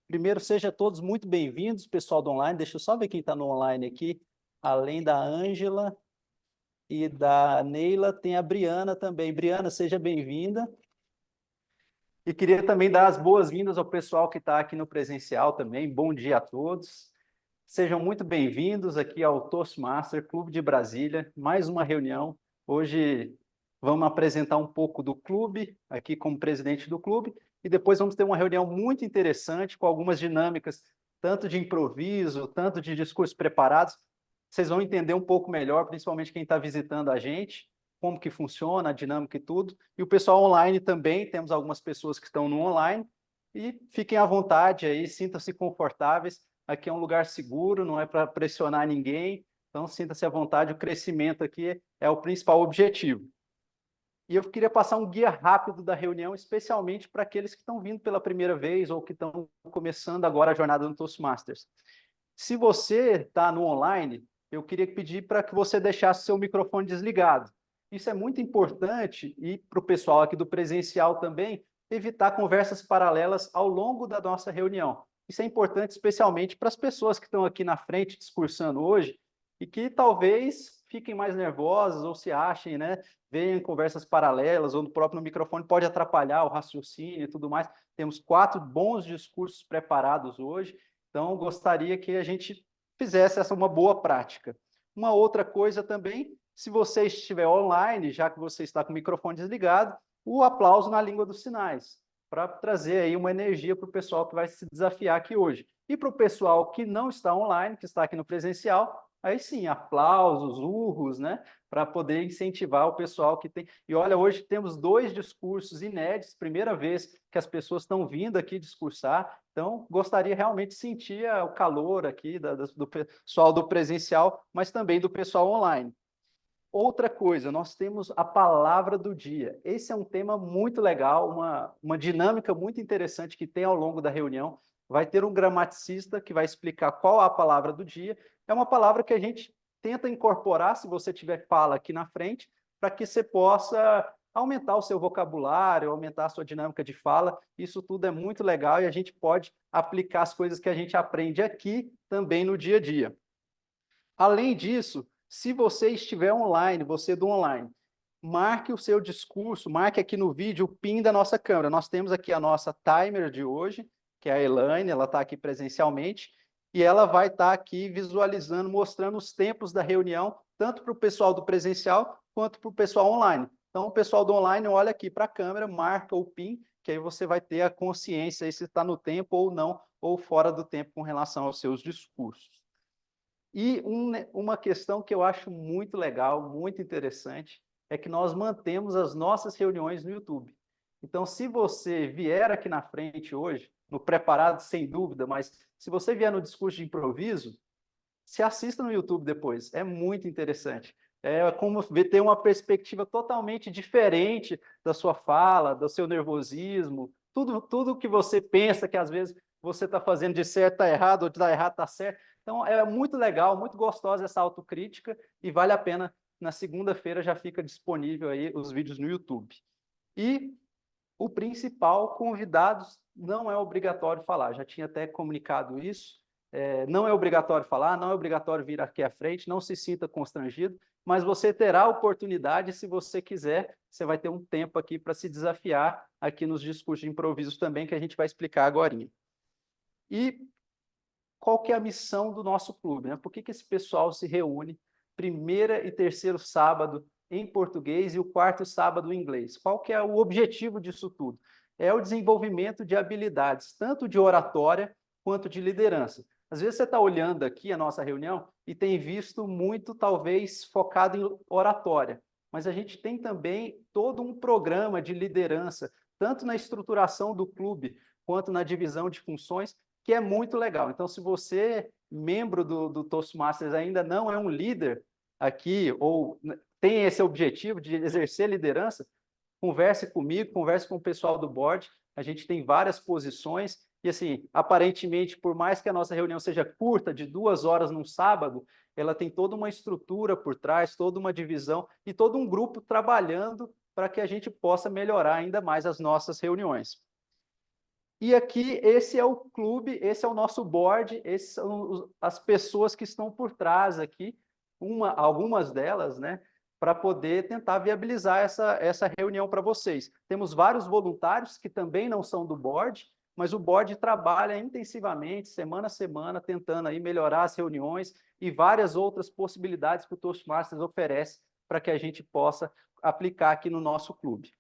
Primeiro, sejam todos muito bem-vindos, pessoal do online. Deixa eu só ver quem está no online aqui. Além da Ângela e da Neila, tem a Briana também. Briana, seja bem-vinda. E queria também dar as boas-vindas ao pessoal que está aqui no presencial também. Bom dia a todos. Sejam muito bem-vindos aqui ao Toastmaster Clube de Brasília. Mais uma reunião. Hoje vamos apresentar um pouco do clube, aqui como presidente do clube, e depois vamos ter uma reunião muito interessante com algumas dinâmicas, tanto de improviso, tanto de discursos preparados. Vocês vão entender um pouco melhor, principalmente quem está visitando a gente, como que funciona a dinâmica e tudo. E o pessoal online também, temos algumas pessoas que estão no online, e fiquem à vontade aí, sintam-se confortáveis. Aqui é um lugar seguro, não é para pressionar ninguém, então sinta-se à vontade, o crescimento aqui é o principal objetivo. E eu queria passar um guia rápido da reunião, especialmente para aqueles que estão vindo pela primeira vez ou que estão começando agora a jornada no Toastmasters. Se você está no online, eu queria pedir para que você deixasse seu microfone desligado. Isso é muito importante e para o pessoal aqui do presencial também, evitar conversas paralelas ao longo da nossa reunião. Isso é importante especialmente para as pessoas que estão aqui na frente discursando hoje e que talvez fiquem mais nervosas ou se achem, né, veem conversas paralelas ou no próprio microfone pode atrapalhar o raciocínio e tudo mais. Temos 4 bons discursos preparados hoje, então gostaria que a gente fizesse essa uma boa prática. Uma outra coisa também, se você estiver online, já que você está com o microfone desligado, o aplauso na língua dos sinais, para trazer aí uma energia para o pessoal que vai se desafiar aqui hoje. E para o pessoal que não está online, que está aqui no presencial, aí sim, aplausos, urros, né? Para poder incentivar o pessoal que tem. E olha, hoje temos 2 discursos inéditos, primeira vez que as pessoas estão vindo aqui discursar, então gostaria realmente de sentir o calor aqui do pessoal do presencial, mas também do pessoal online. Outra coisa, nós temos a palavra do dia. Esse é um tema muito legal, uma dinâmica muito interessante que tem ao longo da reunião. Vai ter um gramaticista que vai explicar qual a palavra do dia. É uma palavra que a gente tenta incorporar, se você tiver fala aqui na frente, para que você possa aumentar o seu vocabulário, aumentar a sua dinâmica de fala. Isso tudo é muito legal e a gente pode aplicar as coisas que a gente aprende aqui também no dia a dia. Além disso, se você estiver online, você do online, marque o seu discurso, marque aqui no vídeo o PIN da nossa câmera. Nós temos aqui a nossa timer de hoje, que é a Elaine, ela está aqui presencialmente, e ela vai estar aqui visualizando, mostrando os tempos da reunião, tanto para o pessoal do presencial quanto para o pessoal online. Então, o pessoal do online olha aqui para a câmera, marca o PIN, que aí você vai ter a consciência se está no tempo ou não, ou fora do tempo com relação aos seus discursos. E uma questão que eu acho muito legal, muito interessante, é que nós mantemos as nossas reuniões no YouTube. Então, se você vier aqui na frente hoje, no preparado, sem dúvida, mas se você vier no discurso de improviso, se assista no YouTube depois. É muito interessante. É como ter uma perspectiva totalmente diferente da sua fala, do seu nervosismo, tudo que você pensa que às vezes você está fazendo de certo está errado, ou de dar errado está certo. Então é muito legal, muito gostosa essa autocrítica e vale a pena. Na segunda-feira já fica disponível aí os vídeos no YouTube. E o principal, convidados, não é obrigatório falar. Já tinha até comunicado isso. Não é obrigatório falar, não é obrigatório vir aqui à frente, não se sinta constrangido, mas você terá a oportunidade, se você quiser, você vai ter um tempo aqui para se desafiar aqui nos discursos de improviso também, que a gente vai explicar agora. E qual que é a missão do nosso clube, né? Por que esse pessoal se reúne primeira e terceiro sábado em português e o quarto sábado em inglês? Qual que é o objetivo disso tudo? É o desenvolvimento de habilidades, tanto de oratória quanto de liderança. Às vezes você está olhando aqui a nossa reunião e tem visto muito, talvez, focado em oratória, mas a gente tem também todo um programa de liderança, tanto na estruturação do clube quanto na divisão de funções, que é muito legal. Então, se você, membro do Toastmasters, ainda não é um líder aqui, ou tem esse objetivo de exercer liderança, converse comigo, converse com o pessoal do board, a gente tem várias posições, e assim, aparentemente, por mais que a nossa reunião seja curta, de 2 horas num sábado, ela tem toda uma estrutura por trás, toda uma divisão, e todo um grupo trabalhando para que a gente possa melhorar ainda mais as nossas reuniões. E aqui, esse é o clube, esse é o nosso board, esses são as pessoas que estão por trás aqui, algumas delas, né, para poder tentar viabilizar essa reunião para vocês. Temos vários voluntários que também não são do board, mas o board trabalha intensivamente, semana a semana, tentando aí melhorar as reuniões e várias outras possibilidades que o Toastmasters oferece para que a gente possa aplicar aqui no nosso clube.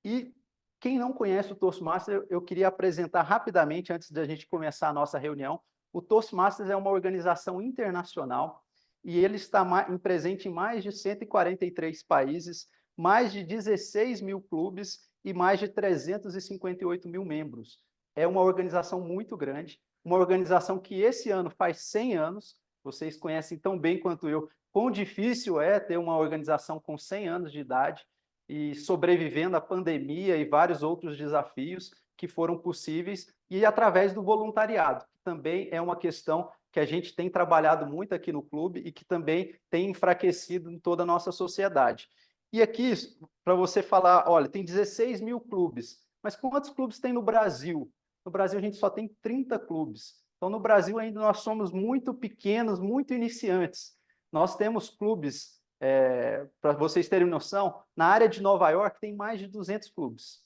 E quem não conhece o Toastmasters, eu queria apresentar rapidamente, antes da gente começar a nossa reunião. O Toastmasters é uma organização internacional e ele está presente em mais de 143 países, mais de 16 mil clubes e mais de 358 mil membros. É uma organização muito grande, uma organização que esse ano faz 100 anos. Vocês conhecem tão bem quanto eu quão difícil é ter uma organização com 100 anos de idade e sobrevivendo à pandemia e vários outros desafios que foram possíveis, e através do voluntariado, que também é uma questão que a gente tem trabalhado muito aqui no clube e que também tem enfraquecido em toda a nossa sociedade. E aqui, para você falar, olha, tem 16 mil clubes, mas quantos clubes tem no Brasil? No Brasil a gente só tem 30 clubes. Então, no Brasil ainda nós somos muito pequenos, muito iniciantes. Nós temos clubes para vocês terem noção, na área de Nova York tem mais de 200 clubes.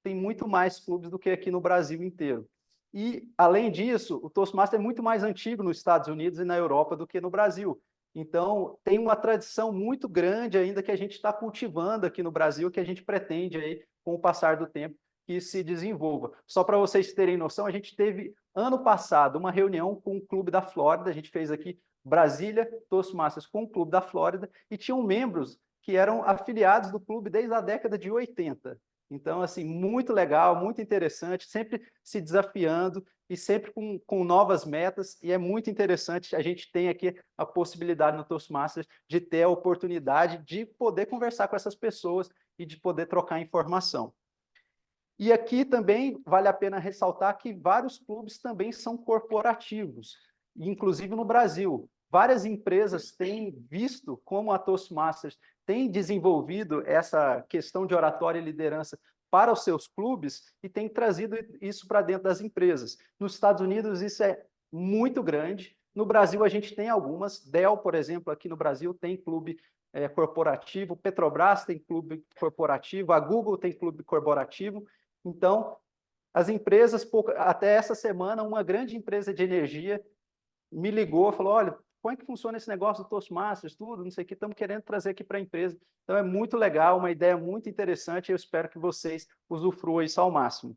Tem muito mais clubes do que aqui no Brasil inteiro. E, além disso, o Toastmaster é muito mais antigo nos Estados Unidos e na Europa do que no Brasil. Então, tem uma tradição muito grande ainda que a gente está cultivando aqui no Brasil, que a gente pretende, aí, com o passar do tempo, que se desenvolva. Só para vocês terem noção, a gente teve, ano passado, uma reunião com o Clube da Flórida, a gente fez aqui Brasília, Toastmasters com o Clube da Flórida, e tinham membros que eram afiliados do clube desde a década de 80. Então, assim, muito legal, muito interessante, sempre se desafiando e sempre com novas metas, e é muito interessante. A gente tem aqui a possibilidade no Toastmasters de ter a oportunidade de poder conversar com essas pessoas e de poder trocar informação. E aqui também vale a pena ressaltar que vários clubes também são corporativos, inclusive no Brasil. Várias empresas têm visto como a Toastmasters tem desenvolvido essa questão de oratória e liderança para os seus clubes e tem trazido isso para dentro das empresas. Nos Estados Unidos isso é muito grande. No Brasil a gente tem algumas. Dell, por exemplo, aqui no Brasil tem clube corporativo. Petrobras tem clube corporativo. A Google tem clube corporativo. Então, as empresas, até essa semana, uma grande empresa de energia me ligou, falou, olha, como é que funciona esse negócio do Toastmasters, tudo, não sei o que, estamos querendo trazer aqui para a empresa. Então, é muito legal, uma ideia muito interessante, e eu espero que vocês usufruam isso ao máximo.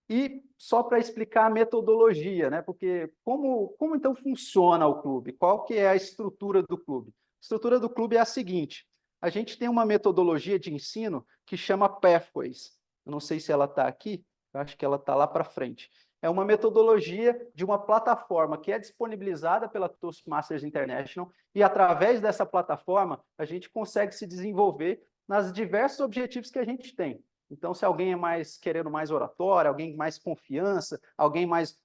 E só para explicar a metodologia, né? Porque como então funciona o clube? Qual que é a estrutura do clube? A estrutura do clube é a seguinte, a gente tem uma metodologia de ensino que chama Pathways. Eu não sei se ela está aqui, eu acho que ela está lá para frente. É uma metodologia de uma plataforma que é disponibilizada pela Toastmasters International e, através dessa plataforma, a gente consegue se desenvolver nos diversos objetivos que a gente tem. Então, se alguém é mais querendo mais oratória, alguém mais confiança, alguém mais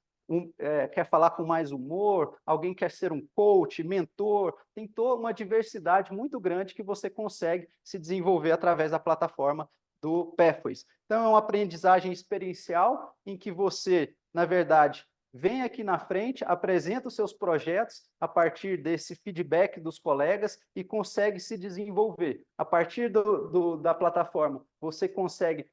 quer falar com mais humor, alguém quer ser um coach, mentor, tem toda uma diversidade muito grande que você consegue se desenvolver através da plataforma do Pathways. Então, é uma aprendizagem experiencial em que você, na verdade, vem aqui na frente, apresenta os seus projetos a partir desse feedback dos colegas e consegue se desenvolver. A partir da plataforma, você consegue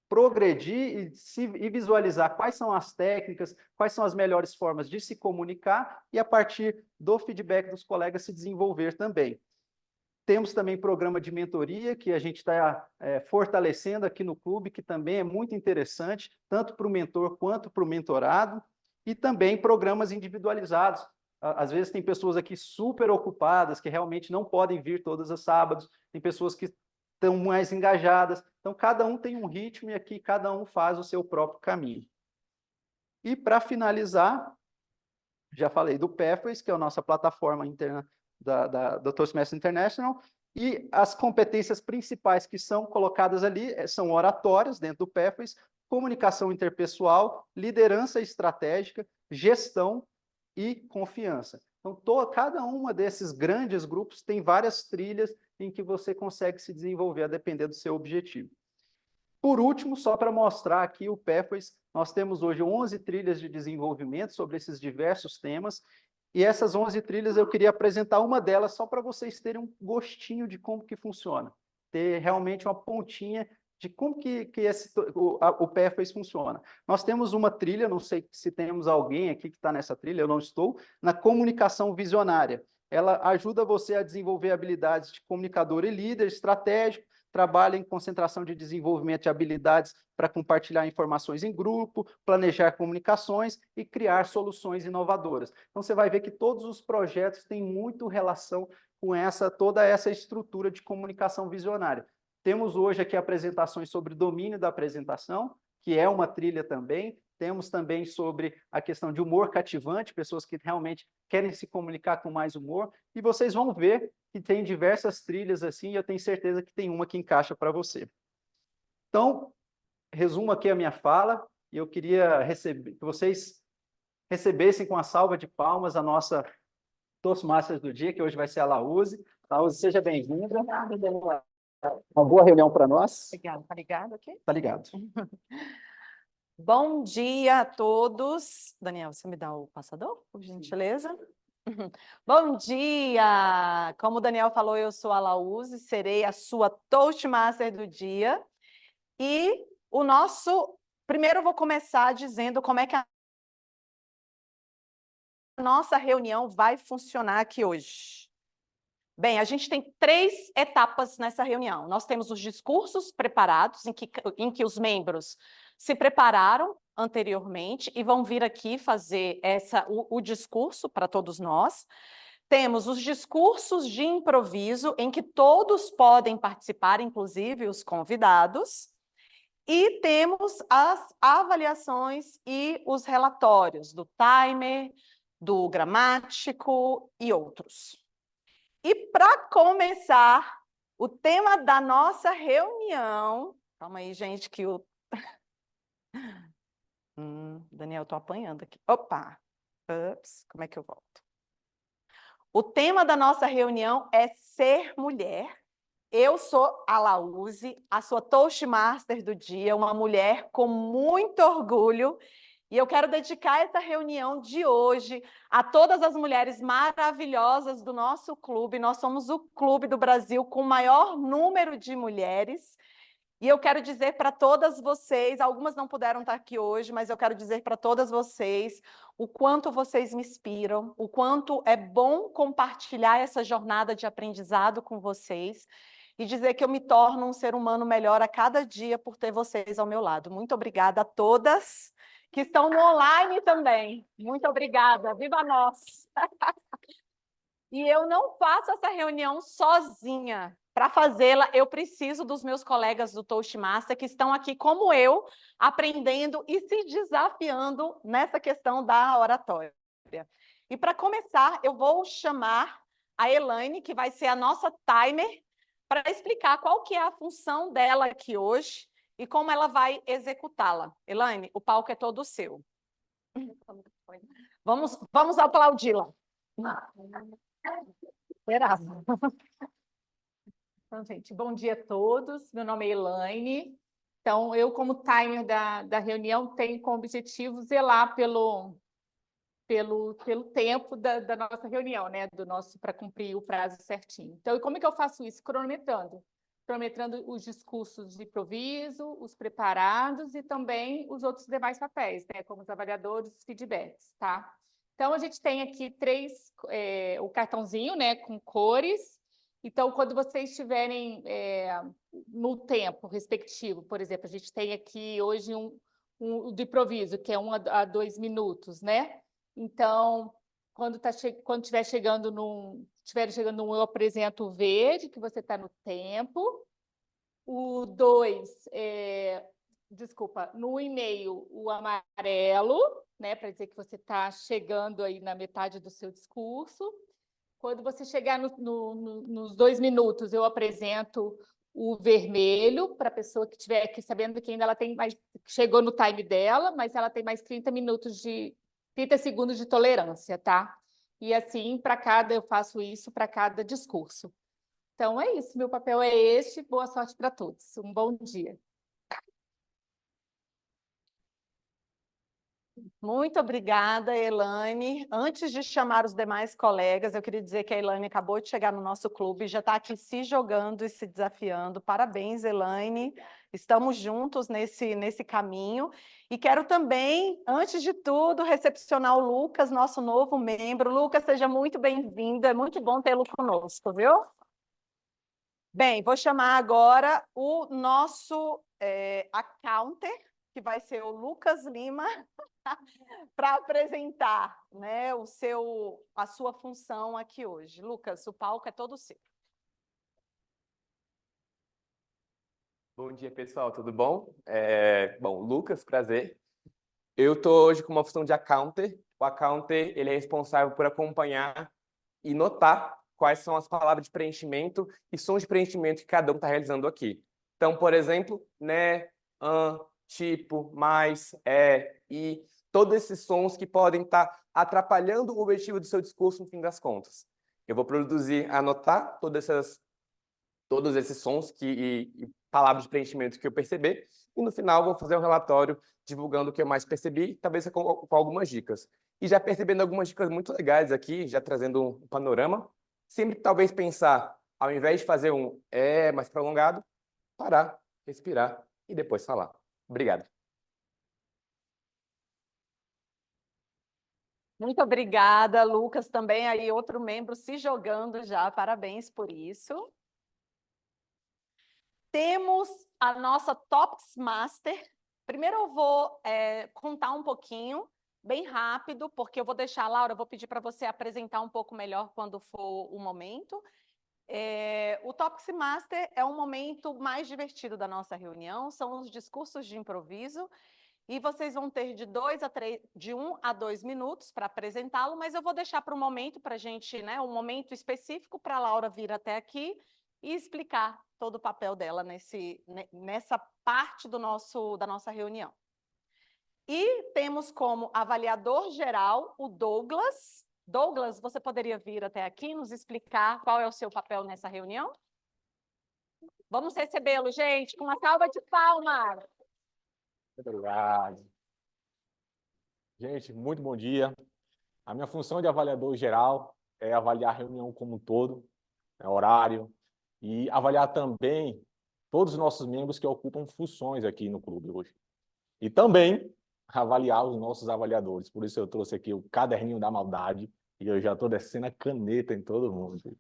progredir e visualizar quais são as técnicas, quais são as melhores formas de se comunicar e, a partir do feedback dos colegas, se desenvolver também. Temos também programa de mentoria, que a gente está fortalecendo aqui no clube, que também é muito interessante, tanto para o mentor quanto para o mentorado, e também programas individualizados. Às vezes tem pessoas aqui super ocupadas, que realmente não podem vir todos os sábados, tem pessoas que estão mais engajadas, então cada um tem um ritmo e aqui cada um faz o seu próprio caminho. E para finalizar, já falei do Pathways, que é a nossa plataforma interna da Toastmasters International, e as competências principais que são colocadas ali são oratórias dentro do Pathways, comunicação interpessoal, liderança estratégica, gestão e confiança. Então, cada uma desses grandes grupos tem várias trilhas em que você consegue se desenvolver a depender do seu objetivo. Por último, só para mostrar aqui o Pathways, nós temos hoje 11 trilhas de desenvolvimento sobre esses diversos temas, e essas 11 trilhas eu queria apresentar uma delas só para vocês terem um gostinho de como que funciona, ter realmente uma pontinha de como que o Pathways funciona. Nós temos uma trilha, não sei se temos alguém aqui que está nessa trilha, eu não estou, na comunicação visionária. Ela ajuda você a desenvolver habilidades de comunicador e líder estratégico, trabalha em concentração de desenvolvimento de habilidades para compartilhar informações em grupo, planejar comunicações e criar soluções inovadoras. Então, você vai ver que todos os projetos têm muito relação com toda essa estrutura de comunicação visionária. Temos hoje aqui apresentações sobre domínio da apresentação, que é uma trilha também. Temos também sobre a questão de humor cativante, pessoas que realmente querem se comunicar com mais humor. E vocês vão ver que tem diversas trilhas assim, e eu tenho certeza que tem uma que encaixa para você. Então, resumo aqui a minha fala, e eu queria que vocês recebessem com a salva de palmas a nossa Toastmasters do dia, que hoje vai ser a Laúze. Laúze, seja bem-vinda. Uma boa reunião para nós. Obrigada. Tá ligado aqui? Tá ligado. Bom dia a todos. Daniel, você me dá o passador, por gentileza? Bom dia! Como o Daniel falou, eu sou a Laúze, serei a sua Toastmaster do dia. E primeiro eu vou começar dizendo como é que a nossa reunião vai funcionar aqui hoje. Bem, a gente tem 3 etapas nessa reunião. Nós temos os discursos preparados, em que os membros se prepararam anteriormente e vão vir aqui fazer o discurso para todos nós. Temos os discursos de improviso, em que todos podem participar, inclusive os convidados. E temos as avaliações e os relatórios do timer, do gramático e outros. E para começar, o tema da nossa reunião... Calma aí, gente, que o... Daniel, eu estou apanhando aqui. Opa! Ups, como é que eu volto? O tema da nossa reunião é ser mulher. Eu sou a Laúze, a sua Toastmaster do dia, uma mulher com muito orgulho. E eu quero dedicar essa reunião de hoje a todas as mulheres maravilhosas do nosso clube. Nós somos o clube do Brasil com o maior número de mulheres. E eu quero dizer para todas vocês, algumas não puderam estar aqui hoje, mas eu quero dizer para todas vocês o quanto vocês me inspiram, o quanto é bom compartilhar essa jornada de aprendizado com vocês e dizer que eu me torno um ser humano melhor a cada dia por ter vocês ao meu lado. Muito obrigada a todas que estão no online também. Muito obrigada. Viva nós! E eu não faço essa reunião sozinha. Para fazê-la, eu preciso dos meus colegas do Toastmaster que estão aqui como eu, aprendendo e se desafiando nessa questão da oratória. E para começar, eu vou chamar a Elaine, que vai ser a nossa timer, para explicar qual que é a função dela aqui hoje e como ela vai executá-la. Elaine, o palco é todo seu. Vamos aplaudi-la. Esperava. Então, gente, bom dia a todos. Meu nome é Elaine. Então, eu, como timer da reunião, tenho como objetivo zelar pelo tempo da nossa reunião, né? Para cumprir o prazo certinho. Então, como é que eu faço isso? Cronometrando os discursos de improviso, os preparados e também os outros demais papéis, né? Como os avaliadores, os feedbacks, tá? Então, a gente tem aqui o cartãozinho, né? Com cores. Então, quando vocês estiverem no tempo respectivo, por exemplo, a gente tem aqui hoje um de improviso, que é 1 a 2 minutos, né? Então, quando estiver chegando num, eu apresento o verde, que você está no tempo. O 2, no e-mail, o amarelo, né, para dizer que você está chegando aí na metade do seu discurso. Quando você chegar nos 2 minutos, eu apresento o vermelho para a pessoa que estiver aqui sabendo que ainda ela tem mais, chegou no time dela, mas ela tem mais 30 segundos de tolerância, tá? E assim, eu faço isso para cada discurso. Então, é isso. Meu papel é este. Boa sorte para todos. Um bom dia. Muito obrigada, Elaine. Antes de chamar os demais colegas, eu queria dizer que a Elaine acabou de chegar no nosso clube e já está aqui se jogando e se desafiando. Parabéns, Elaine. Estamos juntos nesse caminho. E quero também, antes de tudo, recepcionar o Lucas, nosso novo membro. Lucas, seja muito bem-vindo. É muito bom tê-lo conosco, viu? Bem, vou chamar agora o nosso accounter, que vai ser o Lucas Lima, para apresentar, né, a sua função aqui hoje. Lucas, o palco é todo seu. Bom dia, pessoal, tudo bom? Bom, Lucas, prazer. Eu estou hoje com uma função de accounter. O accounter, ele é responsável por acompanhar e notar quais são as palavras de preenchimento e sons de preenchimento que cada um está realizando aqui. Então, por exemplo, né, tipo, mais, e todos esses sons que podem estar atrapalhando o objetivo do seu discurso no fim das contas. Eu vou produzir, anotar todos esses sons e palavras de preenchimento que eu perceber, e no final vou fazer um relatório divulgando o que eu mais percebi, talvez com algumas dicas. E já percebendo algumas dicas muito legais aqui, já trazendo um panorama, sempre talvez pensar, ao invés de fazer um mais prolongado, parar, respirar e depois falar. Obrigado. Muito obrigada, Lucas, também aí outro membro se jogando já, parabéns por isso. Temos a nossa Topics Master. Primeiro eu vou contar um pouquinho, bem rápido, porque eu vou deixar, Laura, eu vou pedir para você apresentar um pouco melhor quando for o momento. O Topics Master é um momento mais divertido da nossa reunião, são os discursos de improviso, e vocês vão ter de 1 a 2 minutos para apresentá-lo, mas eu vou deixar para o momento, para a gente, né, um momento específico para a Laura vir até aqui e explicar todo o papel dela nessa parte da nossa reunião. E temos como avaliador geral o Douglas. Douglas, você poderia vir até aqui nos explicar qual é o seu papel nessa reunião? Vamos recebê-lo, gente, com uma salva de palmas. Muito obrigado. Gente, muito bom dia. A minha função de avaliador geral é avaliar a reunião como um todo, horário, e avaliar também todos os nossos membros que ocupam funções aqui no clube hoje. E também avaliar os nossos avaliadores. Por isso eu trouxe aqui o caderninho da maldade e eu já estou descendo a caneta em todo mundo.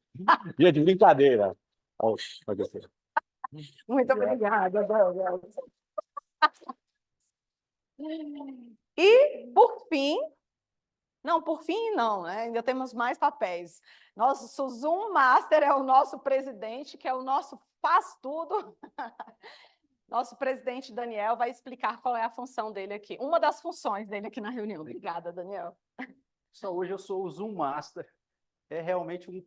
Gente, brincadeira. Pode ser. Muito obrigada, Douglas. E, por fim, não, né? Ainda temos mais papéis. Nosso Zoom Master é o nosso presidente, que é o nosso faz tudo. Nosso presidente Daniel vai explicar qual é a função dele aqui, uma das funções dele aqui na reunião. Obrigada, Daniel. Só hoje eu sou o Zoom Master. É realmente um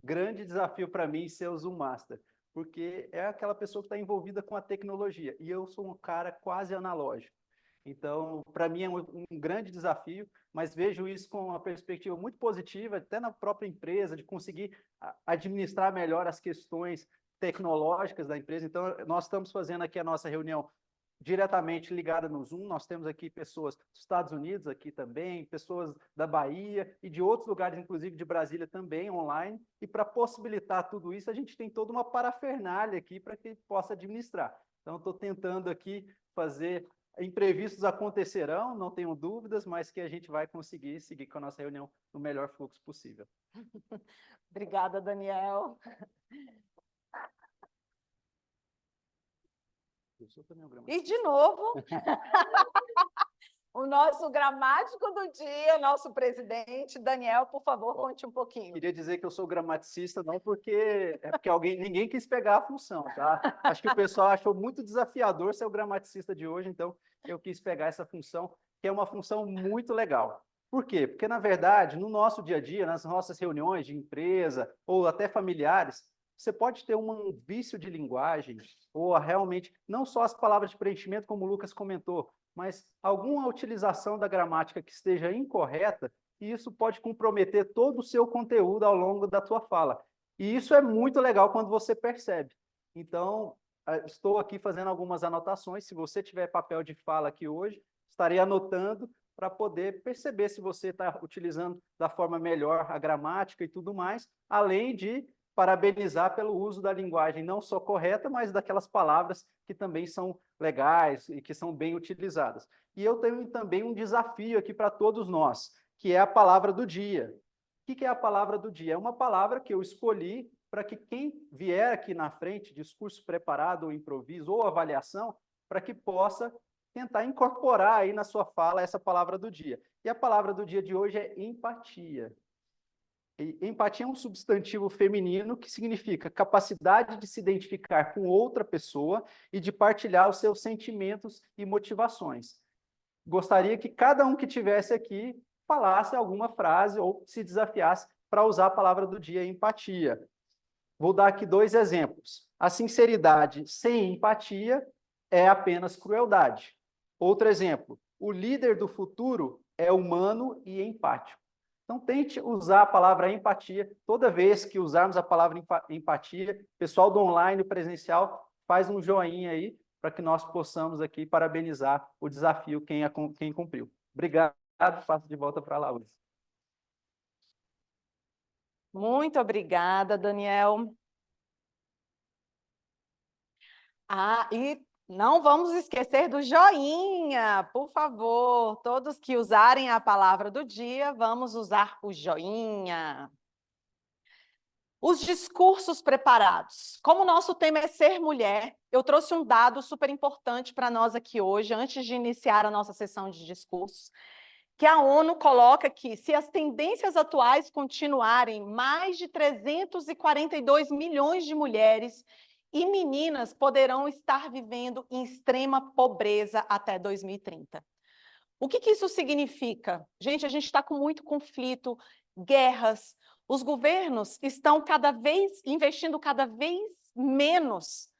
grande desafio para mim ser o Zoom Master, porque é aquela pessoa que está envolvida com a tecnologia, e eu sou um cara quase analógico. Então, para mim é um grande desafio, mas vejo isso com uma perspectiva muito positiva, até na própria empresa, de conseguir administrar melhor as questões tecnológicas da empresa. Então, nós estamos fazendo aqui a nossa reunião diretamente ligada no Zoom. Nós temos aqui pessoas dos Estados Unidos aqui também, pessoas da Bahia e de outros lugares, inclusive de Brasília também, online. E para possibilitar tudo isso, a gente tem toda uma parafernália aqui para que possa administrar. Então, estou tentando aqui fazer... Imprevistos acontecerão, não tenho dúvidas, mas que a gente vai conseguir seguir com a nossa reunião no melhor fluxo possível. Obrigada, Daniel. E, de novo, o nosso gramático do dia, nosso presidente, Daniel, por favor, conte um pouquinho. Queria dizer que eu sou gramaticista, não porque ninguém quis pegar a função, tá? Acho que o pessoal achou muito desafiador ser o gramaticista de hoje, então eu quis pegar essa função, que é uma função muito legal. Por quê? Porque, na verdade, no nosso dia a dia, nas nossas reuniões de empresa ou até familiares, você pode ter um vício de linguagem, ou realmente, não só as palavras de preenchimento, como o Lucas comentou, mas alguma utilização da gramática que esteja incorreta, e isso pode comprometer todo o seu conteúdo ao longo da tua fala. E isso é muito legal quando você percebe. Então, estou aqui fazendo algumas anotações. Se você tiver papel de fala aqui hoje, estarei anotando para poder perceber se você está utilizando da forma melhor a gramática e tudo mais, além de parabenizar pelo uso da linguagem não só correta, mas daquelas palavras que também são legais e que são bem utilizadas. E eu tenho também um desafio aqui para todos nós, que é a palavra do dia. O que é a palavra do dia? É uma palavra que eu escolhi para que quem vier aqui na frente, discurso preparado, ou improviso, ou avaliação, para que possa tentar incorporar aí na sua fala essa palavra do dia. E a palavra do dia de hoje é empatia. E empatia é um substantivo feminino que significa capacidade de se identificar com outra pessoa e de partilhar os seus sentimentos e motivações. Gostaria que cada um que tivesse aqui falasse alguma frase ou se desafiasse para usar a palavra do dia, empatia. Vou dar aqui 2 exemplos. A sinceridade sem empatia é apenas crueldade. Outro exemplo, o líder do futuro é humano e empático. Então, tente usar a palavra empatia. Toda vez que usarmos a palavra empatia, pessoal do online, presencial, faz um joinha aí para que nós possamos aqui parabenizar o desafio, quem cumpriu. Obrigado, passo de volta para a Laura. Muito obrigada, Daniel. E não vamos esquecer do joinha, por favor. Todos que usarem a palavra do dia, vamos usar o joinha. Os discursos preparados. Como o nosso tema é ser mulher, eu trouxe um dado super importante para nós aqui hoje, antes de iniciar a nossa sessão de discursos, que a ONU coloca que, se as tendências atuais continuarem, mais de 342 milhões de mulheres e meninas poderão estar vivendo em extrema pobreza até 2030. O que isso significa? Gente, a gente está com muito conflito, guerras, os governos estão investindo cada vez menos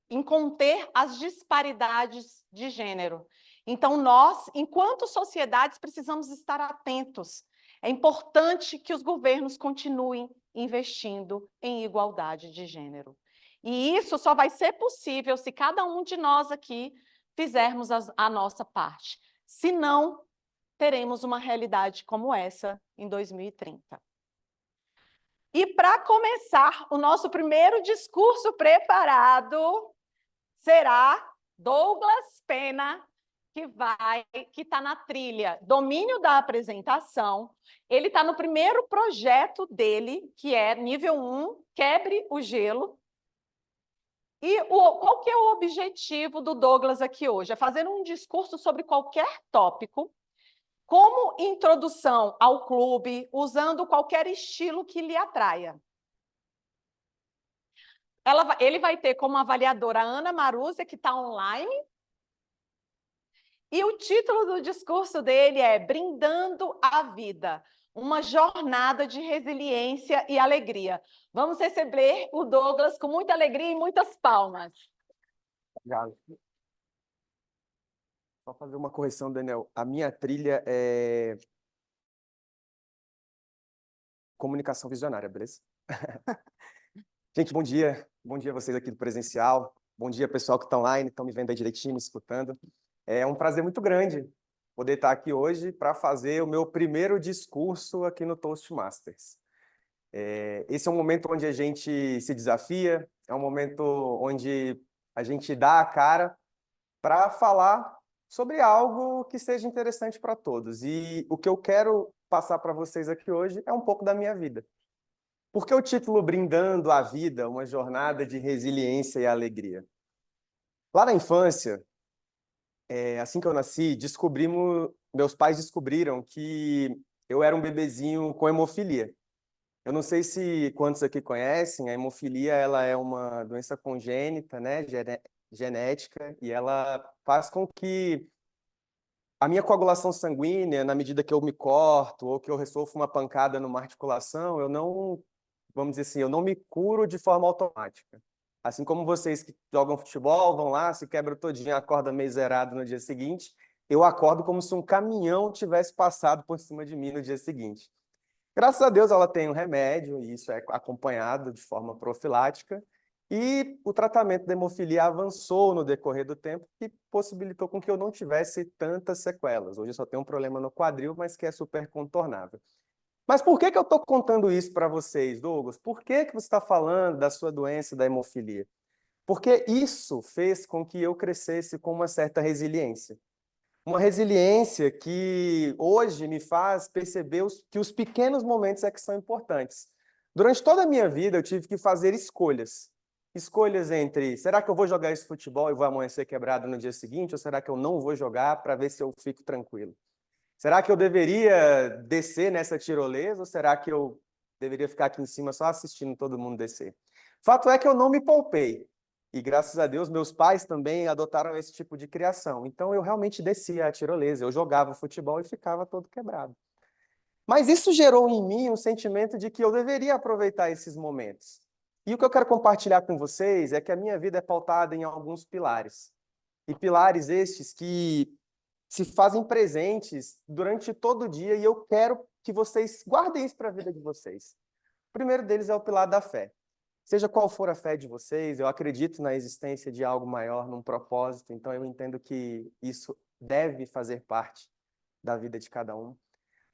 em conter as disparidades de gênero. Então, nós, enquanto sociedades, precisamos estar atentos. É importante que os governos continuem investindo em igualdade de gênero. E isso só vai ser possível se cada um de nós aqui fizermos a nossa parte. Senão, teremos uma realidade como essa em 2030. E para começar, o nosso primeiro discurso preparado será Douglas Pena, que está na trilha Domínio da Apresentação. Ele está no primeiro projeto dele, que é nível 1, Quebre o Gelo. E qual que é o objetivo do Douglas aqui hoje? É fazer um discurso sobre qualquer tópico, como introdução ao clube, usando qualquer estilo que lhe atraia. Ele vai ter como avaliadora a Ana Marúzia, que está online. E o título do discurso dele é Brindando a Vida, uma jornada de resiliência e alegria. Vamos receber o Douglas com muita alegria e muitas palmas. Obrigado. Só fazer uma correção, Daniel. A minha trilha é comunicação visionária, beleza? Gente, bom dia. Bom dia a vocês aqui do presencial. Bom dia, pessoal que está online, estão me vendo aí direitinho, me escutando. É um prazer muito grande poder estar aqui hoje para fazer o meu primeiro discurso aqui no Toastmasters. Esse é um momento onde a gente se desafia, é um momento onde a gente dá a cara para falar sobre algo que seja interessante para todos. E o que eu quero passar para vocês aqui hoje é um pouco da minha vida. Por que o título Brindando a Vida, uma jornada de resiliência e alegria? Lá na infância, assim que eu nasci, meus pais descobriram que eu era um bebezinho com hemofilia. Eu não sei se quantos aqui conhecem, a hemofilia ela é uma doença congênita, né, genética, e ela faz com que a minha coagulação sanguínea, na medida que eu me corto ou que eu sofro uma pancada numa articulação, vamos dizer assim, eu não me curo de forma automática. Assim como vocês que jogam futebol, vão lá, se quebram todinho, acorda meio zerado no dia seguinte, eu acordo como se um caminhão tivesse passado por cima de mim no dia seguinte. Graças a Deus ela tem um remédio, e isso é acompanhado de forma profilática, E o tratamento da hemofilia avançou no decorrer do tempo, que possibilitou com que eu não tivesse tantas sequelas. Hoje eu só tenho um problema no quadril, mas que é super contornável. Mas por que eu estou contando isso para vocês, Douglas? Por que você está falando da sua doença da hemofilia? Porque isso fez com que eu crescesse com uma certa resiliência. Uma resiliência que hoje me faz perceber que os pequenos momentos é que são importantes. Durante toda a minha vida, eu tive que fazer escolhas. Escolhas entre, será que eu vou jogar esse futebol e vou amanhecer quebrado no dia seguinte, ou será que eu não vou jogar para ver se eu fico tranquilo? Será que eu deveria descer nessa tirolesa, ou será que eu deveria ficar aqui em cima só assistindo todo mundo descer? Fato é que eu não me poupei. E graças a Deus, meus pais também adotaram esse tipo de criação. Então eu realmente descia a tirolesa, eu jogava futebol e ficava todo quebrado. Mas isso gerou em mim um sentimento de que eu deveria aproveitar esses momentos. E o que eu quero compartilhar com vocês é que a minha vida é pautada em alguns pilares. E pilares estes que se fazem presentes durante todo o dia e eu quero que vocês guardem isso para a vida de vocês. O primeiro deles é o pilar da fé. Seja qual for a fé de vocês, eu acredito na existência de algo maior, num propósito, então eu entendo que isso deve fazer parte da vida de cada um.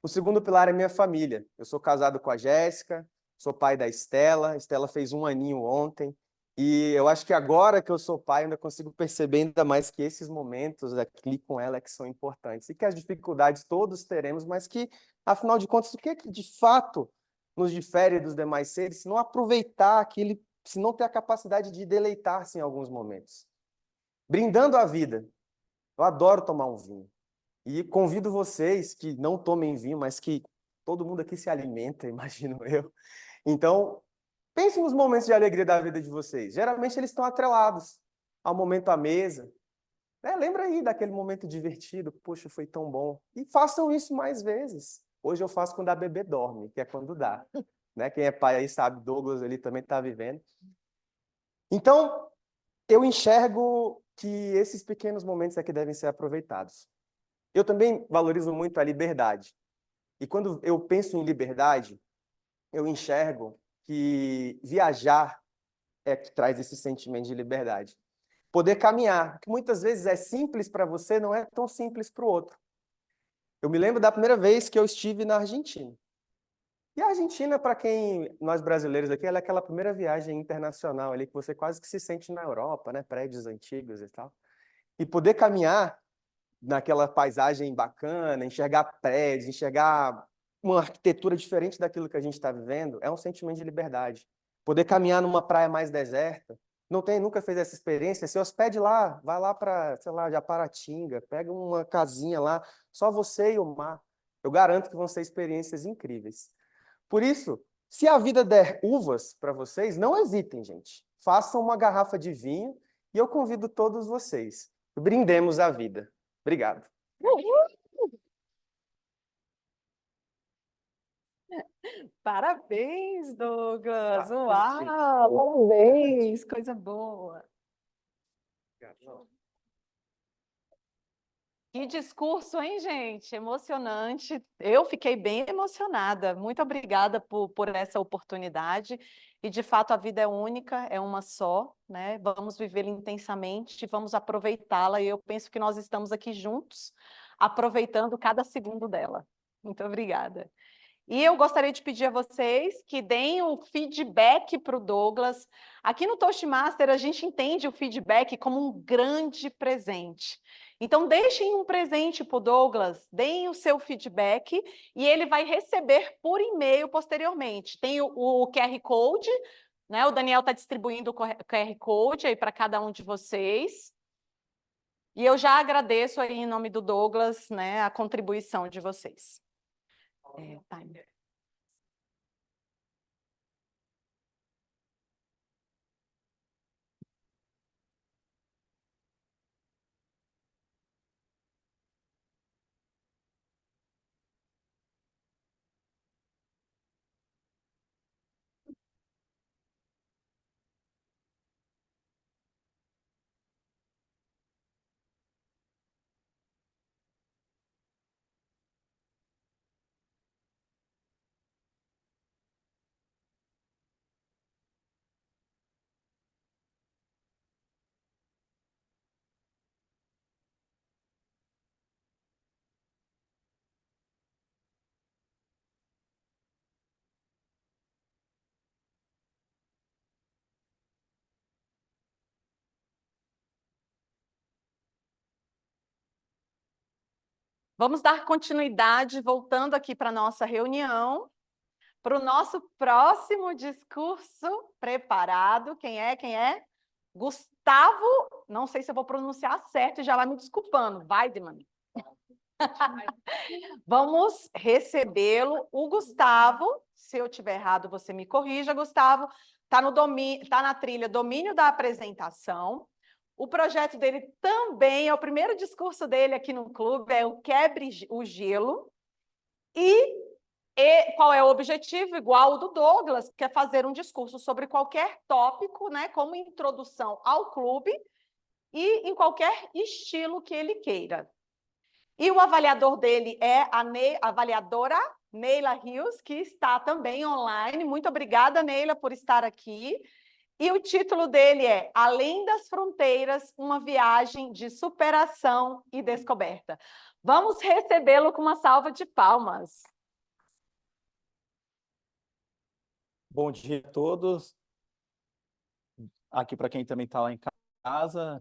O segundo pilar é minha família. Eu sou casado com a Jéssica, sou pai da Estela. Estela fez 1 aninho ontem. E eu acho que agora que eu sou pai, eu ainda consigo perceber ainda mais que esses momentos aqui com ela é que são importantes. E que as dificuldades todos teremos, mas que, afinal de contas, o que é que de fato nos difere dos demais seres se não aproveitar aquele, se não ter a capacidade de deleitar-se em alguns momentos? Brindando a vida. Eu adoro tomar um vinho. E convido vocês que não tomem vinho, mas que todo mundo aqui se alimenta, imagino eu. Então, pensem nos momentos de alegria da vida de vocês. Geralmente eles estão atrelados ao momento à mesa. Né? Lembra aí daquele momento divertido, poxa, foi tão bom. E façam isso mais vezes. Hoje eu faço quando a bebê dorme, que é quando dá. Né? Quem é pai aí sabe, Douglas ali também está vivendo. Então, eu enxergo que esses pequenos momentos é que devem ser aproveitados. Eu também valorizo muito a liberdade. E quando eu penso em liberdade, eu enxergo que viajar é que traz esse sentimento de liberdade. Poder caminhar, que muitas vezes é simples para você, não é tão simples para o outro. Eu me lembro da primeira vez que eu estive na Argentina. E a Argentina, para quem nós brasileiros aqui, ela é aquela primeira viagem internacional ali que você quase que se sente na Europa, né? Prédios antigos e tal. E poder caminhar naquela paisagem bacana, enxergar prédios, enxergar uma arquitetura diferente daquilo que a gente está vivendo, é um sentimento de liberdade. Poder caminhar numa praia mais deserta, nunca fez essa experiência, se hospede lá, vai lá para, sei lá, Japaratinga, pega uma casinha lá, só você e o mar. Eu garanto que vão ser experiências incríveis. Por isso, se a vida der uvas para vocês, não hesitem, gente. Façam uma garrafa de vinho e eu convido todos vocês. Brindemos a vida. Obrigado. Parabéns, Douglas! Tá, Uau! Parabéns! Coisa boa! obrigado. Que discurso, hein, gente? Emocionante. Eu fiquei bem emocionada. Muito obrigada por essa oportunidade. E, de fato, a vida é única, é uma só, né? Vamos vivê-la intensamente, vamos aproveitá-la. E eu penso que nós estamos aqui juntos, aproveitando cada segundo dela. Muito obrigada. E eu gostaria de pedir a vocês que deem o feedback para o Douglas. Aqui no Toastmaster, a gente entende o feedback como um grande presente. Então, deixem um presente para o Douglas, deem o seu feedback e ele vai receber por e-mail posteriormente. Tem o QR Code, né? O Daniel está distribuindo o QR Code aí para cada um de vocês. E eu já agradeço aí em nome do Douglas, né, a contribuição de vocês. Timer. Vamos dar continuidade, voltando aqui para a nossa reunião, para o nosso próximo discurso preparado. Quem é? Quem é? Gustavo, não sei se eu vou pronunciar certo, já vai me desculpando. Weidmann. Vamos recebê-lo. O Gustavo, se eu estiver errado, você me corrija, Gustavo, está na trilha Domínio da Apresentação. O projeto dele também é o primeiro discurso dele aqui no clube, é o Quebre o Gelo. E qual é o objetivo? Igual o do Douglas, que é fazer um discurso sobre qualquer tópico, né, como introdução ao clube e em qualquer estilo que ele queira. E o avaliador dele é a avaliadora Neila Rios, que está também online. Muito obrigada, Neila, por estar aqui. E o título dele é Além das Fronteiras, uma viagem de superação e descoberta. Vamos recebê-lo com uma salva de palmas. Bom dia a todos. Aqui para quem também está lá em casa.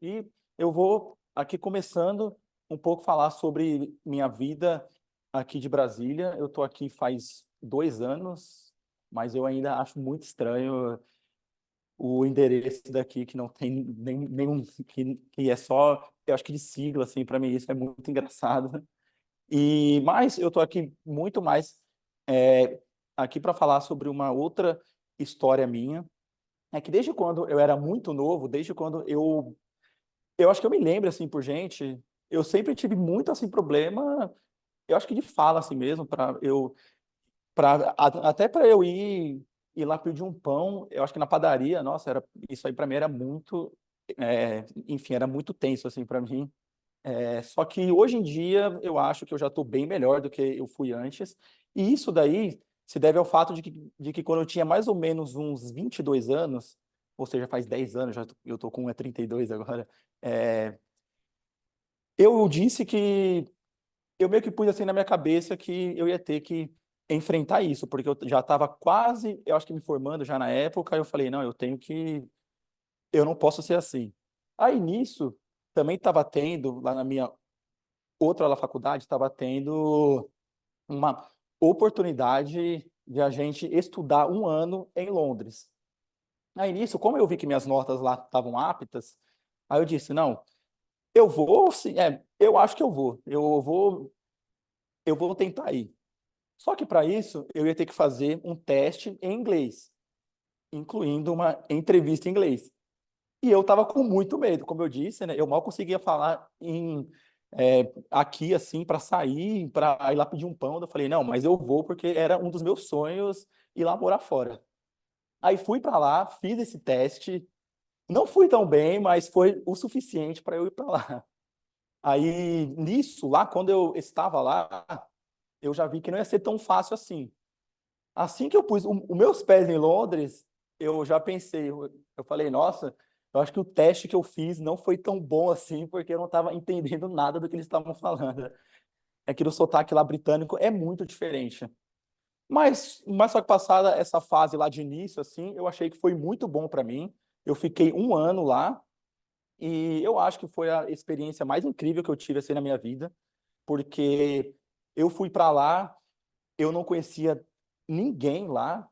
E eu vou aqui começando um pouco falar sobre minha vida aqui de Brasília. Eu estou aqui faz 2 anos, mas eu ainda acho muito estranho o endereço daqui, que não tem nenhum, que é só, eu acho que de sigla, assim, para mim isso é muito engraçado. Mas eu estou aqui muito mais aqui para falar sobre uma outra história minha. É que desde quando eu era muito novo, desde quando eu acho que eu me lembro, assim, por gente, eu sempre tive muito, assim, problema, eu acho que de fala, assim mesmo, até para eu ir lá pedir um pão, eu acho que na padaria, nossa, isso aí para mim era muito, enfim, era muito tenso, assim, para mim. Só que hoje em dia eu acho que eu já estou bem melhor do que eu fui antes, e isso daí se deve ao fato de que quando eu tinha mais ou menos uns 22 anos, ou seja, faz 10 anos, eu estou com 32 agora, eu disse que eu meio que pus assim na minha cabeça que eu ia ter que enfrentar isso, porque eu já estava quase, eu acho que me formando já na época, eu falei, não, eu não posso ser assim. Aí nisso, também estava tendo, lá na minha outra faculdade, estava tendo uma oportunidade de a gente estudar 1 ano em Londres. Aí nisso, como eu vi que minhas notas lá estavam aptas, aí eu disse, não, eu vou, sim, eu acho que eu vou tentar ir. Só que para isso, eu ia ter que fazer um teste em inglês, incluindo uma entrevista em inglês. E eu estava com muito medo, como eu disse, né? Eu mal conseguia falar aqui, assim, para sair, para ir lá pedir um pão. Eu falei, não, mas eu vou porque era um dos meus sonhos ir lá morar fora. Aí fui para lá, fiz esse teste, não fui tão bem, mas foi o suficiente para eu ir para lá. Aí, nisso, lá, quando eu estava lá, eu já vi que não ia ser tão fácil assim. Assim que eu pus os meus pés em Londres, eu já pensei, eu falei, nossa, eu acho que o teste que eu fiz não foi tão bom assim, porque eu não estava entendendo nada do que eles estavam falando. É que o sotaque lá britânico é muito diferente. Mas só que passada essa fase lá de início, assim, eu achei que foi muito bom para mim. Eu fiquei 1 ano lá e eu acho que foi a experiência mais incrível que eu tive assim na minha vida, porque eu fui para lá, eu não conhecia ninguém lá,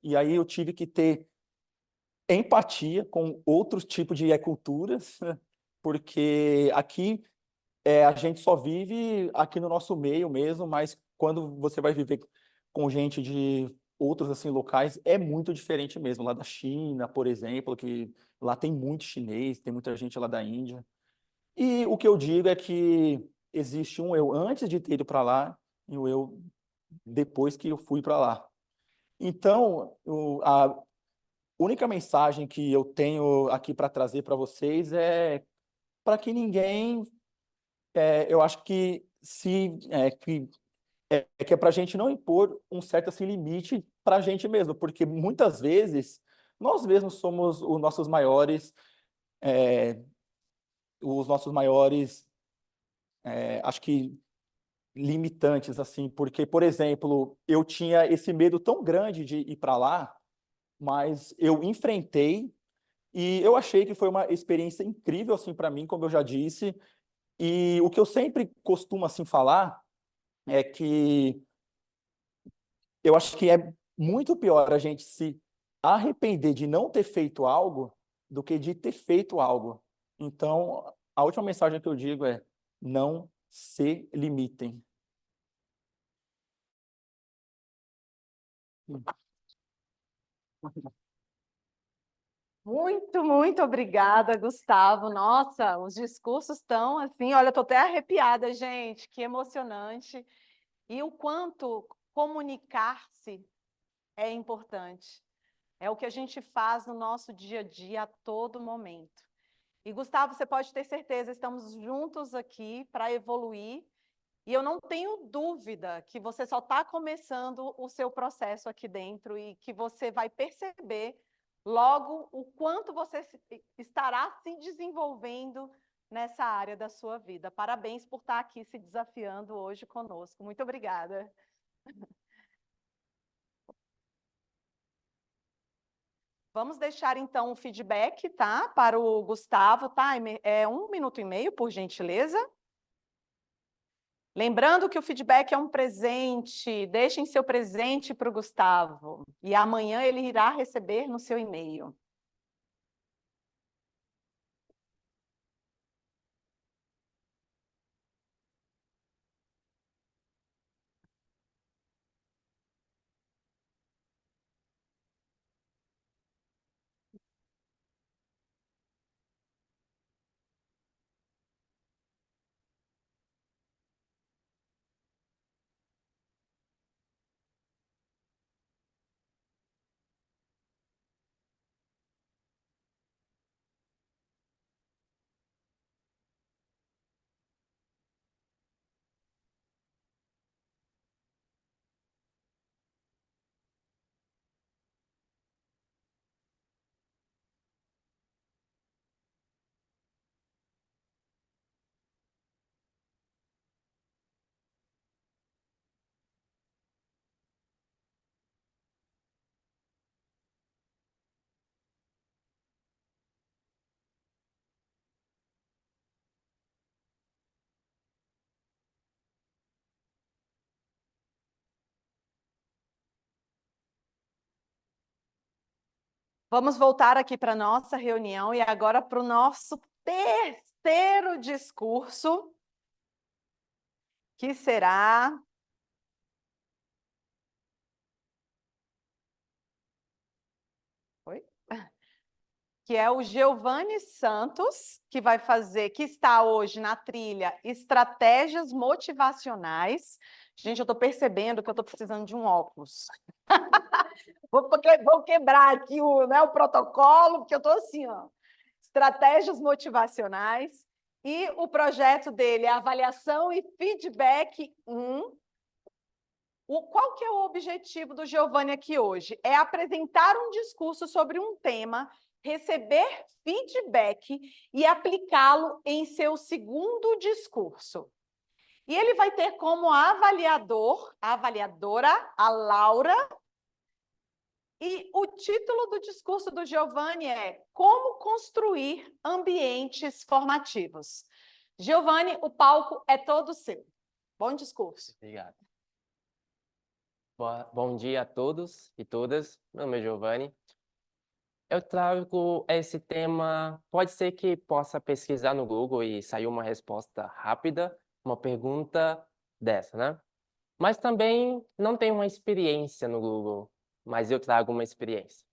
e aí eu tive que ter empatia com outros tipos de culturas, porque aqui a gente só vive aqui no nosso meio mesmo, mas quando você vai viver com gente de outros assim locais, é muito diferente mesmo. Lá da China, por exemplo, que lá tem muito chinês, tem muita gente lá da Índia. E o que eu digo é que existe um eu antes de ter ido para lá e o eu depois que eu fui para lá. Então, a única mensagem que eu tenho aqui para trazer para vocês é para que ninguém, eu acho que que é para a gente não impor um certo assim, limite para a gente mesmo, porque muitas vezes nós mesmos somos os nossos maiores, acho que limitantes assim, porque, por exemplo, eu tinha esse medo tão grande de ir para lá, mas eu enfrentei e eu achei que foi uma experiência incrível assim para mim, como eu já disse. E o que eu sempre costumo assim falar é que eu acho que é muito pior a gente se arrepender de não ter feito algo do que de ter feito algo. Então, a última mensagem que eu digo é: não se limitem. Muito, muito obrigada, Gustavo. Nossa, os discursos estão assim, olha, eu estou até arrepiada, gente, que emocionante. E o quanto comunicar-se é importante. É o que a gente faz no nosso dia a dia a todo momento. E, Gustavo, você pode ter certeza, estamos juntos aqui para evoluir. E eu não tenho dúvida que você só está começando o seu processo aqui dentro e que você vai perceber logo o quanto você estará se desenvolvendo nessa área da sua vida. Parabéns por estar aqui se desafiando hoje conosco. Muito obrigada. Vamos deixar, então, o feedback, tá? Para o Gustavo, tá? É 1 minuto e meio, por gentileza. Lembrando que o feedback é um presente. Deixem seu presente para o Gustavo. E amanhã ele irá receber no seu e-mail. Vamos voltar aqui para a nossa reunião e agora para o nosso terceiro discurso, que será... Oi? Que é o Giovanni Santos, que vai fazer, que está hoje na trilha Estratégias Motivacionais. Gente, eu estou percebendo que eu estou precisando de um óculos. Vou quebrar aqui o protocolo, porque eu estou assim, ó. Estratégias motivacionais. E o projeto dele é Avaliação e Feedback 1. Qual que é o objetivo do Giovanni aqui hoje? É apresentar um discurso sobre um tema, receber feedback e aplicá-lo em seu segundo discurso. E ele vai ter como avaliadora, a Laura. E o título do discurso do Giovanni é Como Construir Ambientes Formativos. Giovanni, o palco é todo seu. Bom discurso. Obrigado. Bom dia a todos e todas. Meu nome é Giovanni. Eu trago esse tema, pode ser que possa pesquisar no Google e sair uma resposta rápida, uma pergunta dessa, né? Mas também não tenho uma experiência no Google, mas eu trago uma experiência.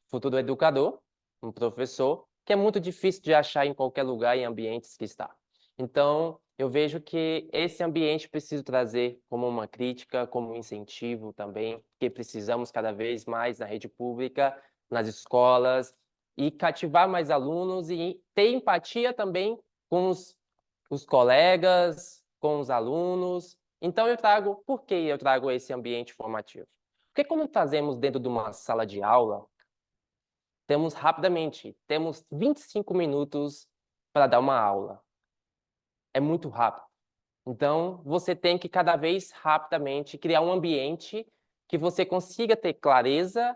Futuro educador, um professor, que é muito difícil de achar em qualquer lugar em ambientes que está. Então, eu vejo que esse ambiente preciso trazer como uma crítica, como um incentivo também, que precisamos cada vez mais na rede pública, nas escolas, e cativar mais alunos e ter empatia também com os colegas, com os alunos. Então, por que eu trago esse ambiente formativo? Porque quando trazemos dentro de uma sala de aula, temos 25 minutos para dar uma aula. É muito rápido. Então, você tem que cada vez rapidamente criar um ambiente que você consiga ter clareza,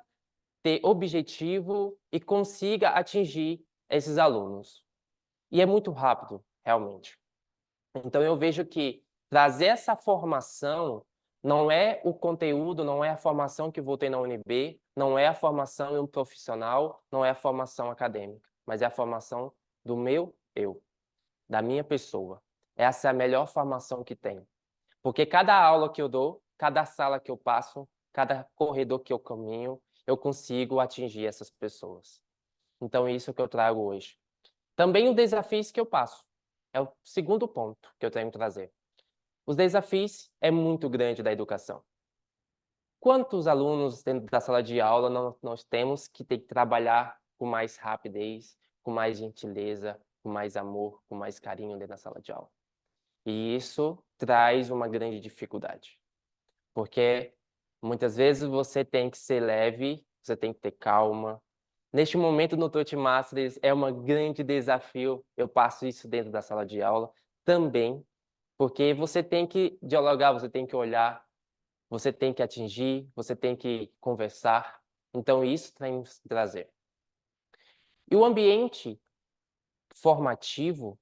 ter objetivo e consiga atingir esses alunos. E é muito rápido, realmente. Então, eu vejo que trazer essa formação não é o conteúdo, não é a formação que eu vou ter na UNB, não é a formação em um profissional, não é a formação acadêmica, mas é a formação do meu eu, da minha pessoa. Essa é a melhor formação que tem. Porque cada aula que eu dou, cada sala que eu passo, cada corredor que eu caminho, eu consigo atingir essas pessoas. Então, isso que eu trago hoje. Também os desafios que eu passo. É o segundo ponto que eu tenho que trazer. Os desafios é muito grande da educação. Quantos alunos dentro da sala de aula nós temos que ter que trabalhar com mais rapidez, com mais gentileza, com mais amor, com mais carinho dentro da sala de aula? E isso traz uma grande dificuldade, porque muitas vezes você tem que ser leve, você tem que ter calma. Neste momento no Toastmasters é um grande desafio, eu passo isso dentro da sala de aula também, porque você tem que dialogar, você tem que olhar, você tem que atingir, você tem que conversar. Então isso tem que trazer. E o ambiente formativo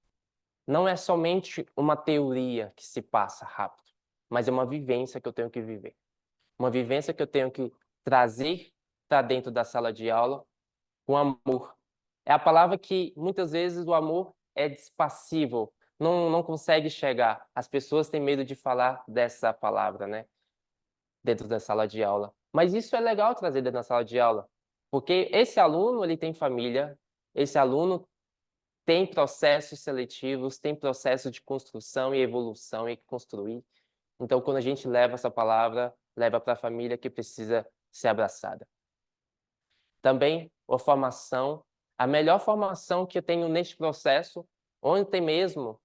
não é somente uma teoria que se passa rápido, mas é uma vivência que eu tenho que viver. Uma vivência que eu tenho que trazer para dentro da sala de aula com amor. É a palavra que muitas vezes o amor é dispassível, não consegue chegar. As pessoas têm medo de falar dessa palavra, né? Dentro da sala de aula. Mas isso é legal trazer dentro da sala de aula, porque esse aluno ele tem família, esse aluno tem processos seletivos, tem processo de construção e evolução e construir. Então, quando a gente leva essa palavra, leva para a família que precisa ser abraçada. Também a formação, a melhor formação que eu tenho neste processo, ontem mesmo,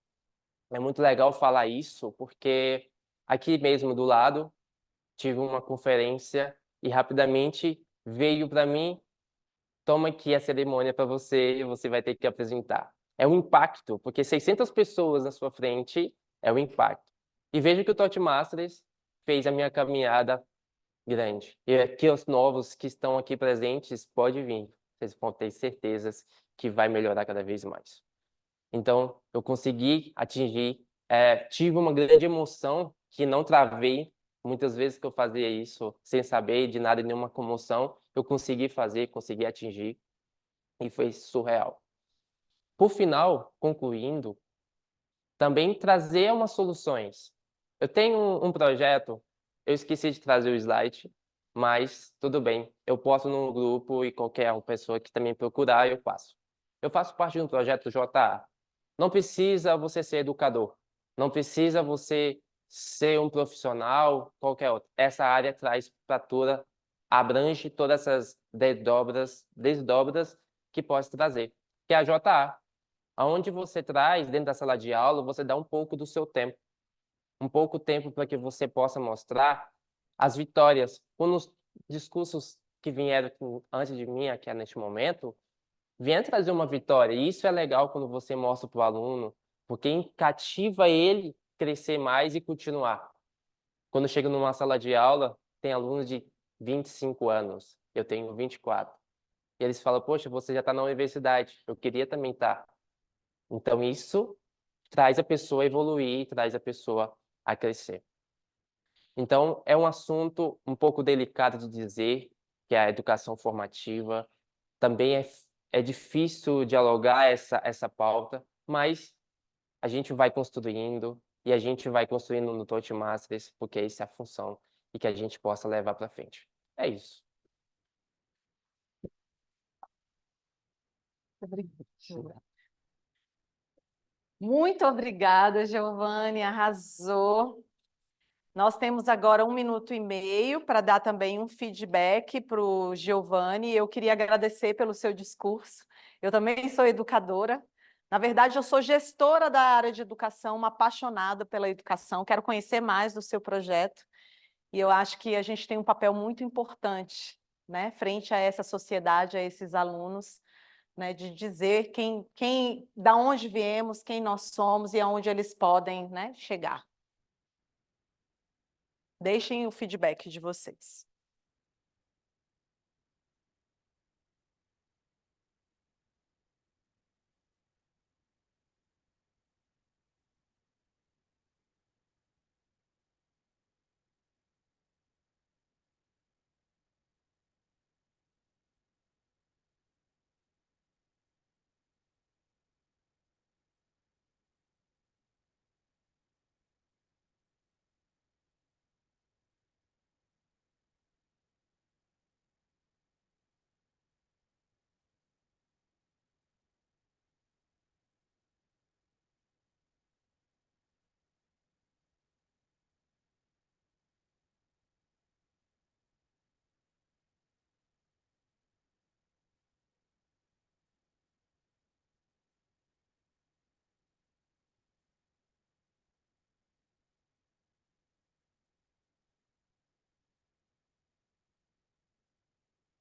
é muito legal falar isso, porque aqui mesmo do lado, tive uma conferência e rapidamente veio para mim, toma aqui a cerimônia para você, você vai ter que apresentar. É um impacto, porque 600 pessoas na sua frente é um impacto. E veja que o Toastmasters fez a minha caminhada grande. E aqui os novos que estão aqui presentes, pode vir. Vocês vão ter certezas que vai melhorar cada vez mais. Então, eu consegui atingir, tive uma grande emoção que não travei. Muitas vezes que eu fazia isso sem saber de nada, nenhuma comoção, eu consegui fazer, consegui atingir e foi surreal. Por final, concluindo, também trazer umas soluções. Eu tenho um projeto, eu esqueci de trazer o slide, mas tudo bem, eu posto no grupo e qualquer pessoa que também procurar, eu passo. Eu faço parte de um projeto JA. Não precisa você ser educador, não precisa você ser um profissional, qualquer outro. Essa área traz para toda, abrange todas essas desdobras que pode trazer, que é a JA. Aonde você traz, dentro da sala de aula, você dá um pouco do seu tempo. Um pouco tempo para que você possa mostrar as vitórias. Quando os discursos que vieram antes de mim, aqui neste momento, vêm trazer uma vitória. E isso é legal quando você mostra para o aluno, porque cativa ele crescer mais e continuar. Quando chega numa sala de aula, tem alunos de 25 anos, eu tenho 24. E eles falam, poxa, você já está na universidade, eu queria também estar. Então, isso traz a pessoa a evoluir, traz a pessoa a crescer. Então, é um assunto um pouco delicado de dizer, que é a educação formativa. Também é difícil dialogar essa pauta, mas a gente vai construindo e a gente vai construindo no Toastmasters, porque essa é a função e que a gente possa levar para frente. É isso. Muito obrigada, Giovanni, arrasou. Nós temos agora 1 minuto e meio para dar também um feedback para o Giovanni. Eu queria agradecer pelo seu discurso. Eu também sou educadora. Na verdade, eu sou gestora da área de educação, uma apaixonada pela educação. Quero conhecer mais do seu projeto. E eu acho que a gente tem um papel muito importante, né, frente a essa sociedade, a esses alunos, né, de dizer da onde viemos, quem nós somos e aonde eles podem, né, chegar. Deixem o feedback de vocês.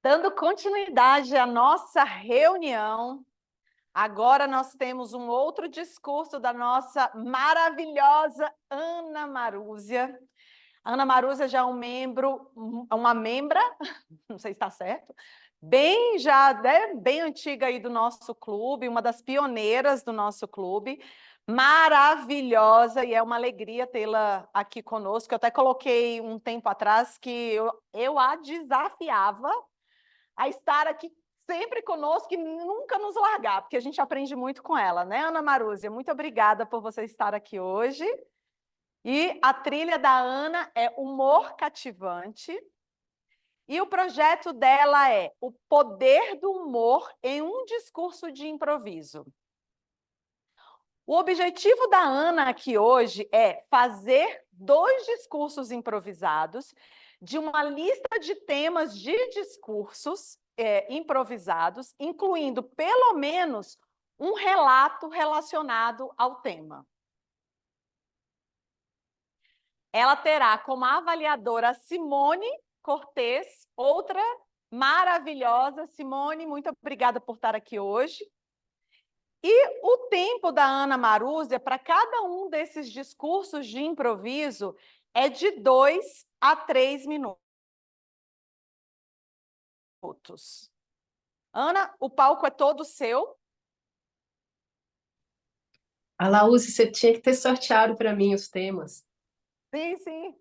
Dando continuidade à nossa reunião, agora nós temos um outro discurso da nossa maravilhosa Ana Marúzia. Ana Marúzia já é um membro, uma membra, não sei se está certo, bem já, né, bem antiga aí do nosso clube, uma das pioneiras do nosso clube, maravilhosa, e é uma alegria tê-la aqui conosco. Eu até coloquei um tempo atrás que eu a desafiava a estar aqui sempre conosco e nunca nos largar, porque a gente aprende muito com ela, né, Ana Marúzia? Muito obrigada por você estar aqui hoje. E a trilha da Ana é Humor Cativante. E o projeto dela é O Poder do Humor em um Discurso de Improviso. O objetivo da Ana aqui hoje é fazer 2 discursos improvisados de uma lista de temas de discursos improvisados, incluindo pelo menos um relato relacionado ao tema. Ela terá como avaliadora a Simone Cortez, outra maravilhosa. Simone, muito obrigada por estar aqui hoje. E o tempo da Ana Marúzia, para cada um desses discursos de improviso, é de 2 a 3 minutos. Ana, o palco é todo seu. Alaúzi, você tinha que ter sorteado para mim os temas. Sim, sim.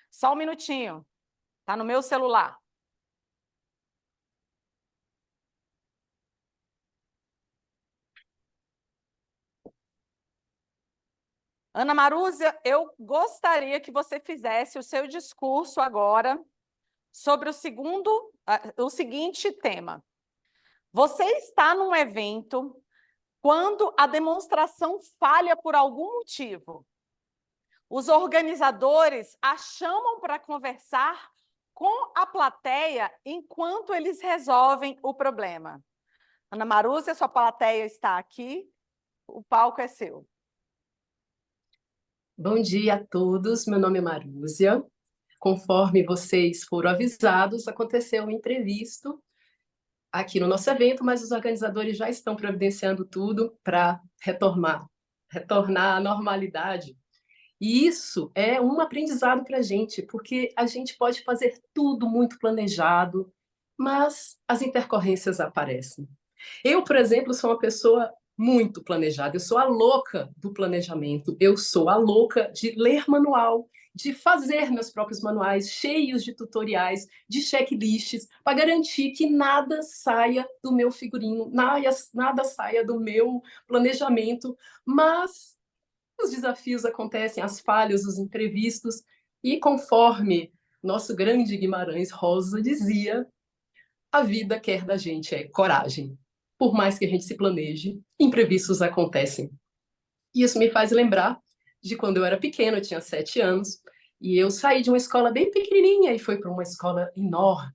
Só um minutinho. Está no meu celular. Ana Marúzia, eu gostaria que você fizesse o seu discurso agora sobre o seguinte tema. Você está num evento quando a demonstração falha por algum motivo. Os organizadores a chamam para conversar com a plateia enquanto eles resolvem o problema. Ana Marúzia, sua plateia está aqui, o palco é seu. Bom dia a todos, meu nome é Marúzia. Conforme vocês foram avisados, aconteceu um imprevisto aqui no nosso evento, mas os organizadores já estão providenciando tudo para retornar à normalidade. E isso é um aprendizado para a gente, porque a gente pode fazer tudo muito planejado, mas as intercorrências aparecem. Eu, por exemplo, sou uma pessoa muito planejada, eu sou a louca do planejamento, eu sou a louca de ler manual, de fazer meus próprios manuais cheios de tutoriais, de checklists, para garantir que nada saia do meu figurino, nada saia do meu planejamento, mas os desafios acontecem, as falhas, os imprevistos, e conforme nosso grande Guimarães Rosa dizia, a vida quer da gente coragem. Por mais que a gente se planeje, imprevistos acontecem. E isso me faz lembrar de quando eu era pequena, eu tinha 7 anos, e eu saí de uma escola bem pequenininha e fui para uma escola enorme.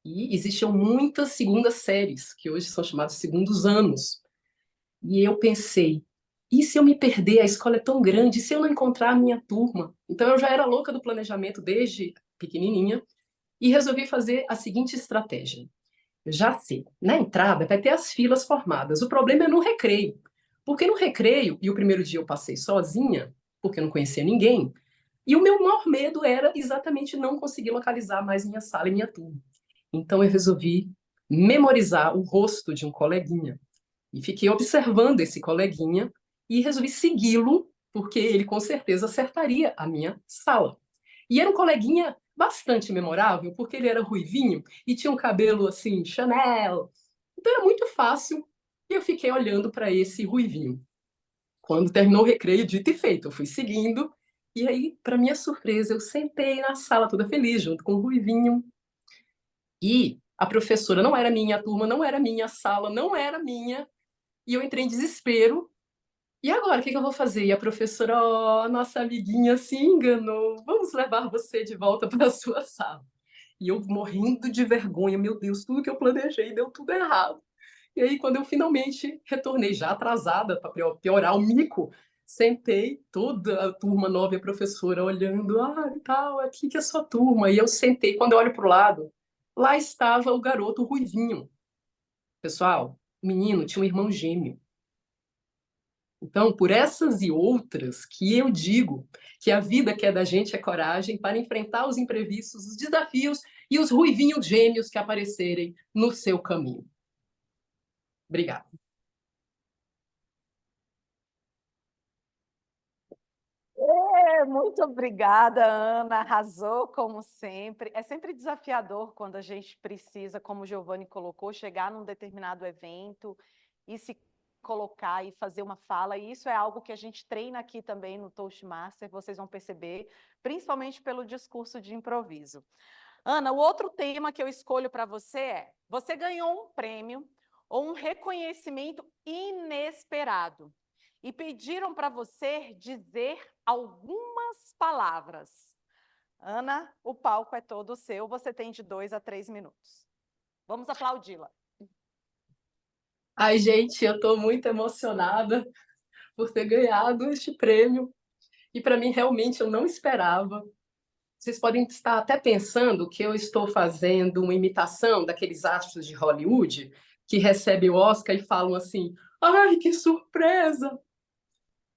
E existiam muitas segundas séries, que hoje são chamados segundos anos. E eu pensei, e se eu me perder? A escola é tão grande, e se eu não encontrar a minha turma? Então eu já era louca do planejamento desde pequenininha e resolvi fazer a seguinte estratégia. Eu já sei, na entrada vai ter as filas formadas. O problema é no recreio. Porque no recreio, e o primeiro dia eu passei sozinha, porque eu não conhecia ninguém, e o meu maior medo era exatamente não conseguir localizar mais minha sala e minha turma. Então eu resolvi memorizar o rosto de um coleguinha. E fiquei observando esse coleguinha e resolvi segui-lo, porque ele com certeza acertaria a minha sala. E era um coleguinha bastante memorável, porque ele era ruivinho e tinha um cabelo assim, Chanel. Então era muito fácil e eu fiquei olhando para esse ruivinho. Quando terminou o recreio, dito e feito, eu fui seguindo e aí, para minha surpresa, eu sentei na sala toda feliz, junto com o ruivinho. E a professora não era minha, a turma não era minha, a sala não era minha. E eu entrei em desespero. E agora, o que eu vou fazer? E a professora, nossa amiguinha se enganou. Vamos levar você de volta para a sua sala. E eu morrendo de vergonha, meu Deus, tudo que eu planejei deu tudo errado. E aí, quando eu finalmente retornei, já atrasada, para piorar o mico, sentei, toda a turma nova e a professora olhando, tal, aqui que é a sua turma. E eu sentei, quando eu olho para o lado, Lá estava o garoto ruivinho. Pessoal, o menino tinha um irmão gêmeo. Então, por essas e outras que eu digo que a vida que é da gente é coragem para enfrentar os imprevistos, os desafios e os ruivinhos gêmeos que aparecerem no seu caminho. Obrigada. Muito obrigada, Ana. Arrasou, como sempre. É sempre desafiador quando a gente precisa, como o Giovanni colocou, chegar num determinado evento e se colocar e fazer uma fala. E isso é algo que a gente treina aqui também no Toastmaster, vocês vão perceber, principalmente pelo discurso de improviso. Ana, o outro tema que eu escolho para você é: você ganhou um prêmio ou um reconhecimento inesperado e pediram para você dizer algumas palavras. Ana, o palco é todo seu, você tem de 2 a 3 minutos. Vamos aplaudi-la. Ai, gente, eu estou muito emocionada por ter ganhado este prêmio. E para mim, realmente, eu não esperava. Vocês podem estar até pensando que eu estou fazendo uma imitação daqueles astros de Hollywood que recebem o Oscar e falam assim: ai, que surpresa!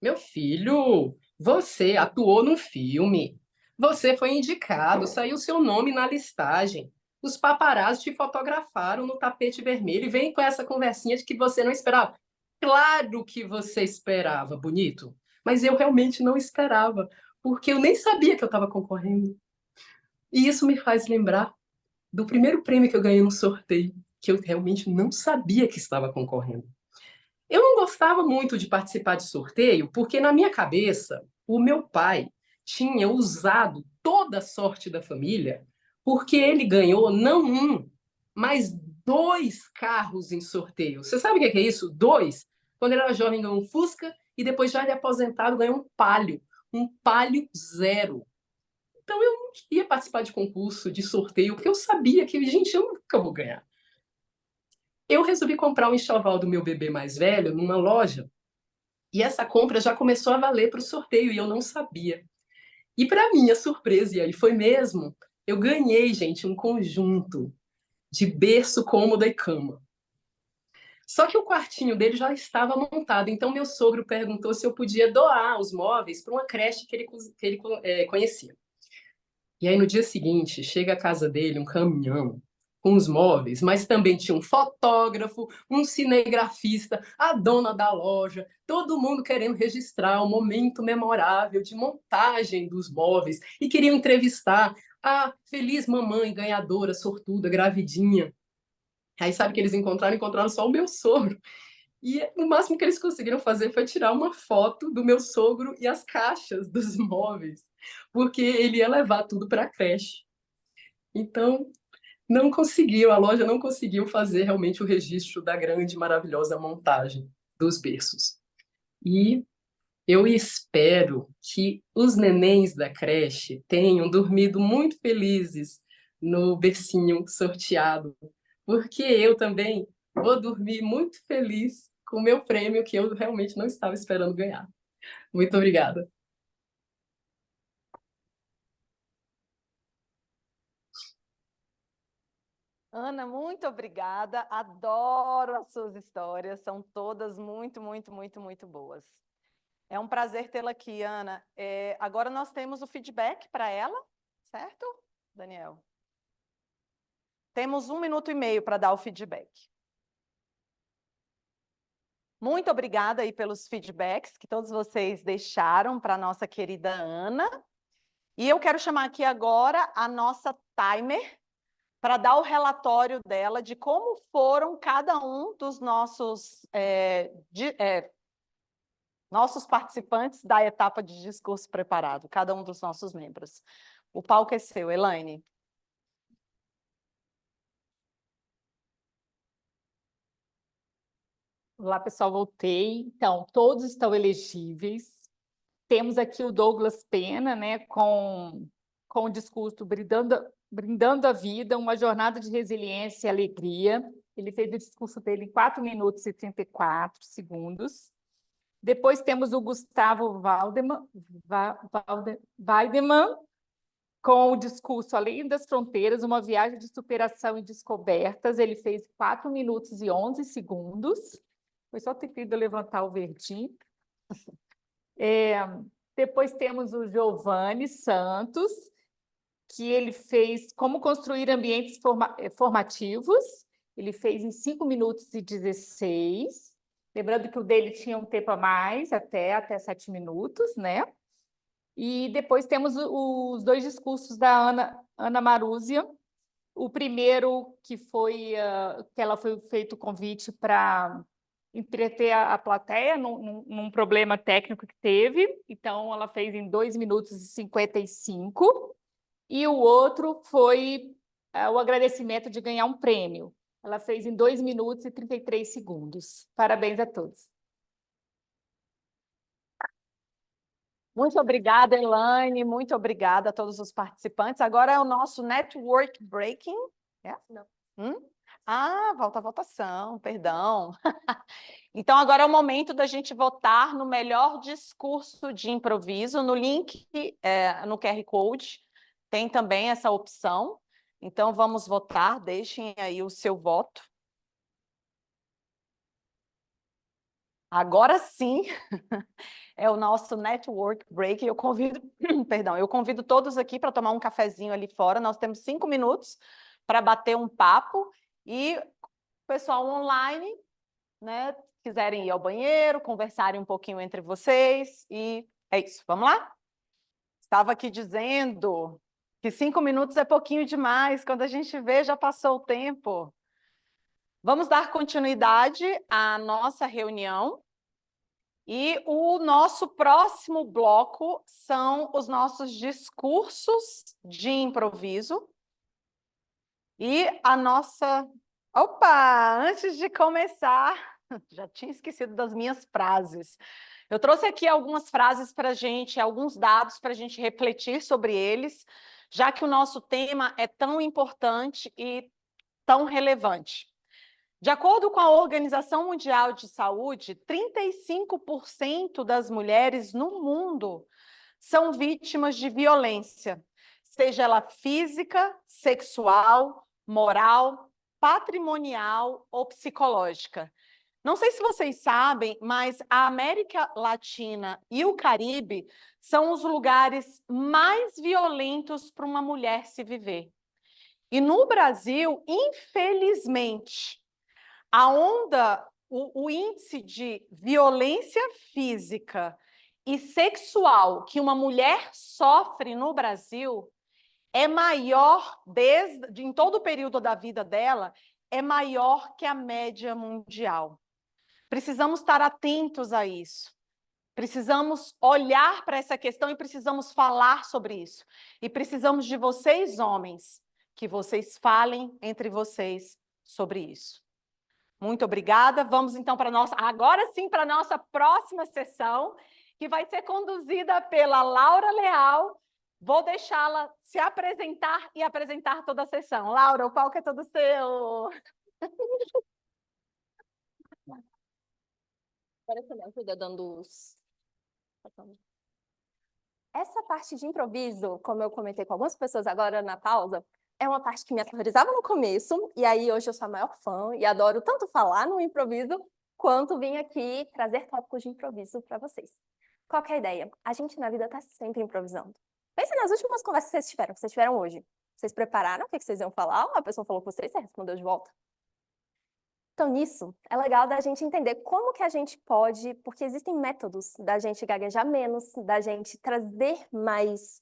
Meu filho, você atuou num filme. Você foi indicado, saiu seu nome na listagem. Os paparazzi te fotografaram no tapete vermelho e vem com essa conversinha de que você não esperava. Claro que você esperava, bonito, mas eu realmente não esperava, porque eu nem sabia que eu estava concorrendo. E isso me faz lembrar do primeiro prêmio que eu ganhei no sorteio, que eu realmente não sabia que estava concorrendo. Eu não gostava muito de participar de sorteio, porque na minha cabeça, o meu pai tinha usado toda a sorte da família, porque ele ganhou não um, mas 2 carros em sorteio. Você sabe o que é isso? 2? Quando ele era jovem, ganhou um Fusca e depois, já de aposentado, ganhou um Palio zero. Então eu não queria participar de concurso, de sorteio, porque eu sabia que, gente, eu nunca vou ganhar. Eu resolvi comprar um enxoval do meu bebê mais velho numa loja. E essa compra já começou a valer para o sorteio e eu não sabia. E para minha surpresa, e aí foi mesmo, eu ganhei, gente, um conjunto de berço, cômoda e cama. Só que o quartinho dele já estava montado, então meu sogro perguntou se eu podia doar os móveis para uma creche que ele conhecia. E aí no dia seguinte, chega à casa dele um caminhão com os móveis, mas também tinha um fotógrafo, um cinegrafista, a dona da loja, todo mundo querendo registrar o momento memorável de montagem dos móveis e queriam entrevistar a feliz mamãe ganhadora, sortuda, gravidinha. Aí sabe o que eles encontraram? Encontraram só o meu sogro. E o máximo que eles conseguiram fazer foi tirar uma foto do meu sogro e as caixas dos móveis, porque ele ia levar tudo para a creche. Então, não conseguiu, a loja não conseguiu fazer realmente o registro da grande, maravilhosa montagem dos berços. E eu espero que os nenéns da creche tenham dormido muito felizes no bercinho sorteado, porque eu também vou dormir muito feliz com o meu prêmio, que eu realmente não estava esperando ganhar. Muito obrigada. Ana, muito obrigada. Adoro as suas histórias, são todas muito, muito, muito, muito boas. É um prazer tê-la aqui, Ana. Agora nós temos o feedback para ela, certo, Daniel? Temos 1 minuto e meio para dar o feedback. Muito obrigada aí pelos feedbacks que todos vocês deixaram para a nossa querida Ana. E eu quero chamar aqui agora a nossa timer para dar o relatório dela de como foram cada um dos nossos participantes da etapa de discurso preparado, cada um dos nossos membros. O palco é seu, Elaine. Olá, pessoal, voltei. Então, todos estão elegíveis. Temos aqui o Douglas Pena, né, com o discurso brindando a vida, uma jornada de resiliência e alegria. Ele fez o discurso dele em 4 minutos e 34 segundos. Depois temos o Gustavo Weidemann, com o discurso Além das Fronteiras, uma viagem de superação e descobertas. Ele fez 4 minutos e 11 segundos. Foi só ter que levantar o verdinho. Depois temos o Giovanni Santos, que ele fez Como Construir Ambientes Formativos. Ele fez em 5 minutos e 16. Lembrando que o dele tinha um tempo a mais, até 7 minutos, né? E depois temos os 2 discursos da Ana Marúzia. O primeiro, que ela foi feito o convite para entreter a plateia num problema técnico que teve. Então, ela fez em 2 minutos e 55. E o outro foi o agradecimento de ganhar um prêmio. Ela fez em 2 minutos e 33 segundos. Parabéns a todos. Muito obrigada, Elaine. Muito obrigada a todos os participantes. Agora é o nosso network breaking. Não. Volta a votação, perdão. Então, agora é o momento da gente votar no melhor discurso de improviso. No link, no QR Code, tem também essa opção. Então, vamos votar. Deixem aí o seu voto. Agora sim, é o nosso network break. Eu convido, eu convido todos aqui para tomar um cafezinho ali fora. Nós temos 5 minutos para bater um papo. E o pessoal online, né, quiserem ir ao banheiro, conversarem um pouquinho entre vocês. E é isso. Vamos lá? Estava aqui dizendo que 5 minutos é pouquinho demais. Quando a gente vê, já passou o tempo. Vamos dar continuidade à nossa reunião. E o nosso próximo bloco são os nossos discursos de improviso. E a nossa... Opa! Antes de começar, já tinha esquecido das minhas frases. Eu trouxe aqui algumas frases para a gente, alguns dados para a gente refletir sobre eles, já que o nosso tema é tão importante e tão relevante. De acordo com a Organização Mundial de Saúde, 35% das mulheres no mundo são vítimas de violência, seja ela física, sexual, moral, patrimonial ou psicológica. Não sei se vocês sabem, mas a América Latina e o Caribe são os lugares mais violentos para uma mulher se viver. E no Brasil, infelizmente, o índice de violência física e sexual que uma mulher sofre no Brasil é maior, em todo o período da vida dela, é maior que a média mundial. Precisamos estar atentos a isso. Precisamos olhar para essa questão e precisamos falar sobre isso. E precisamos de vocês, homens, que vocês falem entre vocês sobre isso. Muito obrigada. Vamos, então, agora sim, para a nossa próxima sessão, que vai ser conduzida pela Laura Leal. Vou deixá-la se apresentar e apresentar toda a sessão. Laura, o palco é todo seu. Agora você me ajuda dando os... Essa parte de improviso, como eu comentei com algumas pessoas agora na pausa, é uma parte que me aterrorizava no começo, e aí hoje eu sou a maior fã e adoro tanto falar no improviso, quanto vir aqui trazer tópicos de improviso para vocês. Qual que é a ideia? A gente na vida está sempre improvisando. Pense nas últimas conversas que vocês tiveram hoje. Vocês prepararam o que vocês iam falar? Uma pessoa falou com vocês, você respondeu de volta. Então, nisso, é legal da gente entender como que a gente pode, porque existem métodos da gente gaguejar menos, da gente trazer mais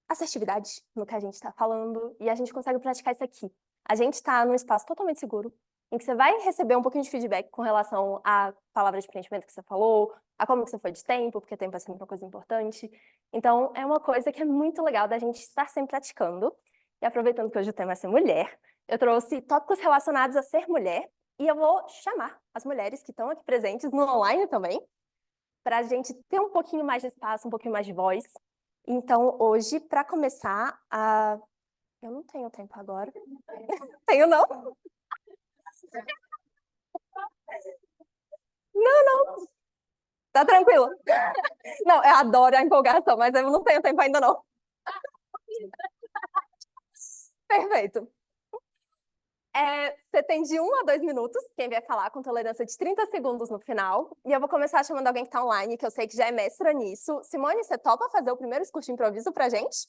assertividade no que a gente está falando, e a gente consegue praticar isso aqui. A gente está num espaço totalmente seguro, em que você vai receber um pouquinho de feedback com relação à palavra de preenchimento que você falou, a como que você foi de tempo, porque tempo é sempre uma coisa importante. Então, é uma coisa que é muito legal da gente estar sempre praticando. E aproveitando que hoje o tema é ser mulher, eu trouxe tópicos relacionados a ser mulher, e eu vou chamar as mulheres que estão aqui presentes, no online também, para a gente ter um pouquinho mais de espaço, um pouquinho mais de voz. Então, hoje, para começar, eu não tenho tempo agora. Tenho, não? Não. Tá tranquilo. Não, eu adoro a empolgação, mas eu não tenho tempo ainda, não. Perfeito. Você tem de 1 a 2 minutos, quem vier falar, com tolerância de 30 segundos no final. E eu vou começar chamando alguém que está online, que eu sei que já é mestra nisso. Simone, você topa fazer o primeiro discurso de improviso pra gente?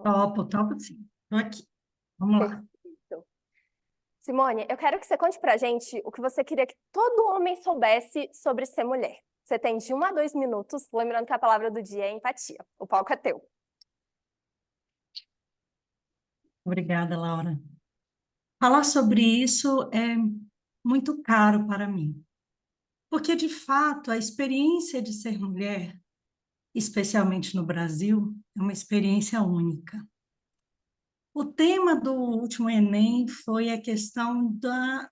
Topo sim. Tô aqui. Vamos lá. Perfeito. Simone, eu quero que você conte pra gente o que você queria que todo homem soubesse sobre ser mulher. Você tem de 1 a 2 minutos, lembrando que a palavra do dia é empatia. O palco é teu. Obrigada, Laura. Falar sobre isso é muito caro para mim, porque, de fato, a experiência de ser mulher, especialmente no Brasil, é uma experiência única. O tema do último Enem foi a questão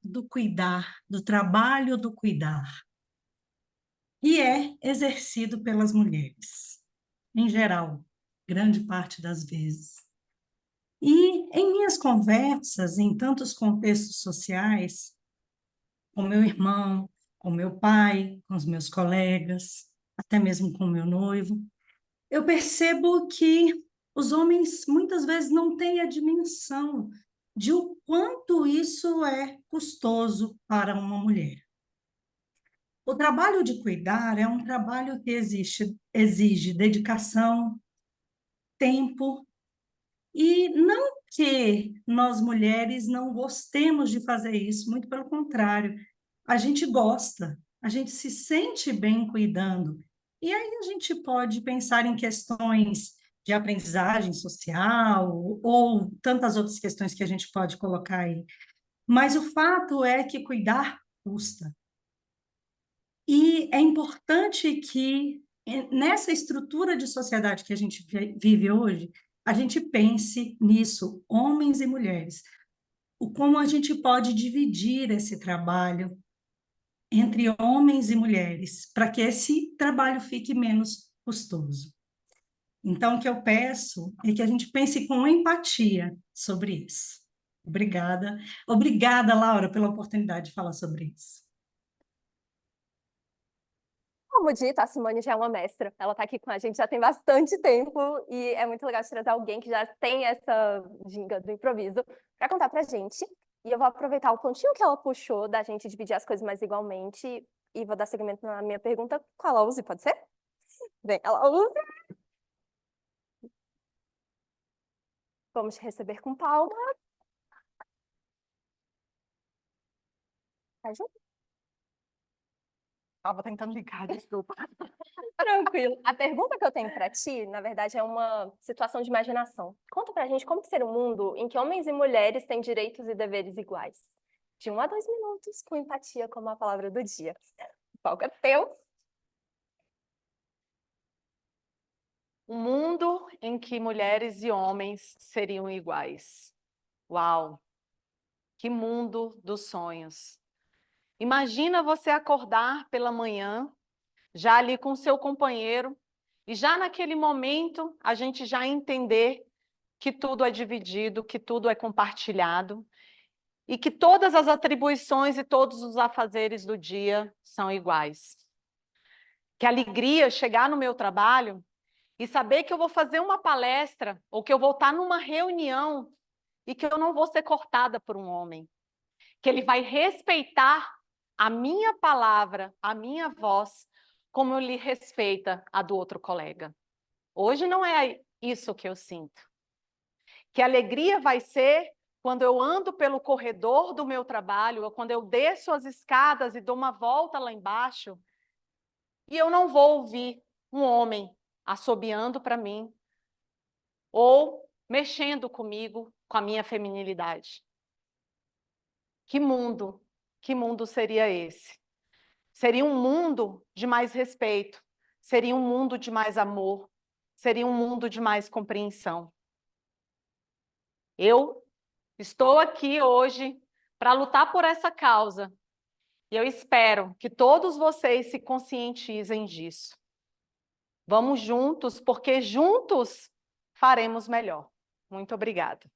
do cuidar, do trabalho do cuidar, e é exercido pelas mulheres, em geral, grande parte das vezes. E em minhas conversas, em tantos contextos sociais, com meu irmão, com meu pai, com os meus colegas, até mesmo com meu noivo, eu percebo que os homens muitas vezes não têm a dimensão de o quanto isso é custoso para uma mulher. O trabalho de cuidar é um trabalho que exige dedicação, tempo, e não que nós mulheres não gostemos de fazer isso, muito pelo contrário, a gente gosta, a gente se sente bem cuidando. E aí a gente pode pensar em questões de aprendizagem social ou tantas outras questões que a gente pode colocar aí. Mas o fato é que cuidar custa. E é importante que, nessa estrutura de sociedade que a gente vive hoje, a gente pense nisso, homens e mulheres, o como a gente pode dividir esse trabalho entre homens e mulheres, para que esse trabalho fique menos custoso. Então, o que eu peço é que a gente pense com empatia sobre isso. Obrigada. Obrigada, Laura, pela oportunidade de falar sobre isso. Como dito, a Simone já é uma mestra. Ela está aqui com a gente já tem bastante tempo e é muito legal trazer alguém que já tem essa ginga do improviso para contar para a gente. E eu vou aproveitar o pontinho que ela puxou da gente dividir as coisas mais igualmente e vou dar seguimento na minha pergunta com a Lauzi, pode ser? Vem, a Lauzi. Vamos te receber com palmas. Tá junto? Estava tentando ligar, desculpa. Tranquilo. A pergunta que eu tenho para ti, na verdade, é uma situação de imaginação. Conta pra gente como que seria um mundo em que homens e mulheres têm direitos e deveres iguais. De 1 a 2 minutos, com empatia, como a palavra do dia. O palco é teu. Um mundo em que mulheres e homens seriam iguais. Uau! Que mundo dos sonhos. Imagina você acordar pela manhã, já ali com seu companheiro, e já naquele momento a gente já entender que tudo é dividido, que tudo é compartilhado, e que todas as atribuições e todos os afazeres do dia são iguais. Que alegria chegar no meu trabalho e saber que eu vou fazer uma palestra ou que eu vou estar numa reunião e que eu não vou ser cortada por um homem. Que ele vai respeitar a minha palavra, a minha voz, como ele respeita a do outro colega. Hoje não é isso que eu sinto. Que alegria vai ser quando eu ando pelo corredor do meu trabalho, ou quando eu desço as escadas e dou uma volta lá embaixo, e eu não vou ouvir um homem assobiando para mim, ou mexendo comigo, com a minha feminilidade. Que mundo seria esse? Seria um mundo de mais respeito, seria um mundo de mais amor, seria um mundo de mais compreensão. Eu estou aqui hoje para lutar por essa causa e eu espero que todos vocês se conscientizem disso. Vamos juntos, porque juntos faremos melhor. Muito obrigada.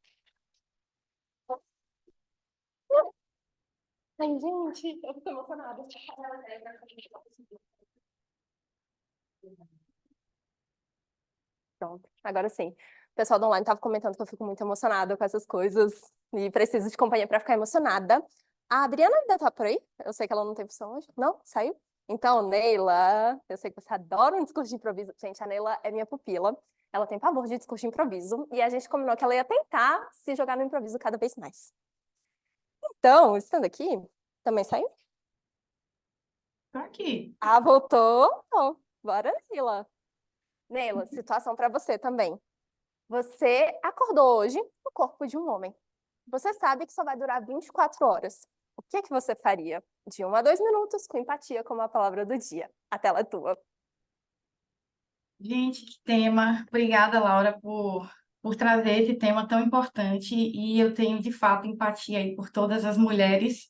Ai, gente, eu fico emocionada. Pronto, agora sim. O pessoal do online estava comentando que eu fico muito emocionada com essas coisas e preciso de companhia para ficar emocionada. A Adriana ainda tá por aí? Eu sei que ela não tem função hoje. Não? Saiu? Então, Neila, eu sei que você adora um discurso de improviso. Gente, a Neila é minha pupila. Ela tem pavor de discurso de improviso. E a gente combinou que ela ia tentar se jogar no improviso cada vez mais. Então, estando aqui, também saiu? Tô aqui. Ah, voltou? Oh, bora, Neila. Neila, situação para você também. Você acordou hoje no corpo de um homem. Você sabe que só vai durar 24 horas. O que é que você faria? De 1 a 2 minutos, com empatia, como a palavra do dia. A tela é tua. Gente, que tema. Obrigada, Laura, por trazer esse tema tão importante. E eu tenho, de fato, empatia aí por todas as mulheres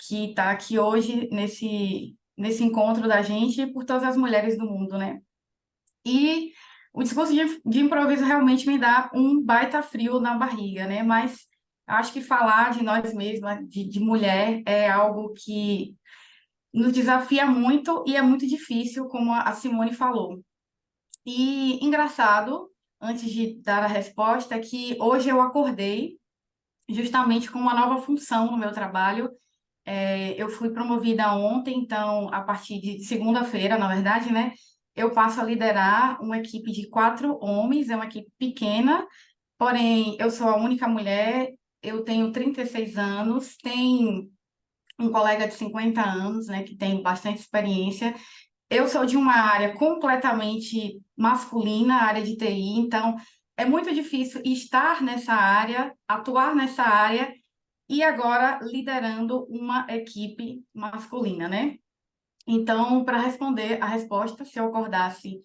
que estão aqui hoje nesse encontro da gente e por todas as mulheres do mundo, né? E o discurso de improviso realmente me dá um baita frio na barriga, né? Mas acho que falar de nós mesmas, de mulher, é algo que nos desafia muito e é muito difícil, como a Simone falou. E engraçado, antes de dar a resposta, que hoje eu acordei justamente com uma nova função no meu trabalho. Eu fui promovida ontem, então, a partir de segunda-feira, na verdade, né? Eu passo a liderar uma equipe de 4 homens, é uma equipe pequena, porém, eu sou a única mulher, eu tenho 36 anos, tem um colega de 50 anos, né, que tem bastante experiência. Eu sou de uma área completamente masculina, área de TI, então é muito difícil estar nessa área, atuar nessa área e agora liderando uma equipe masculina, né? Então, para responder a resposta, se eu acordasse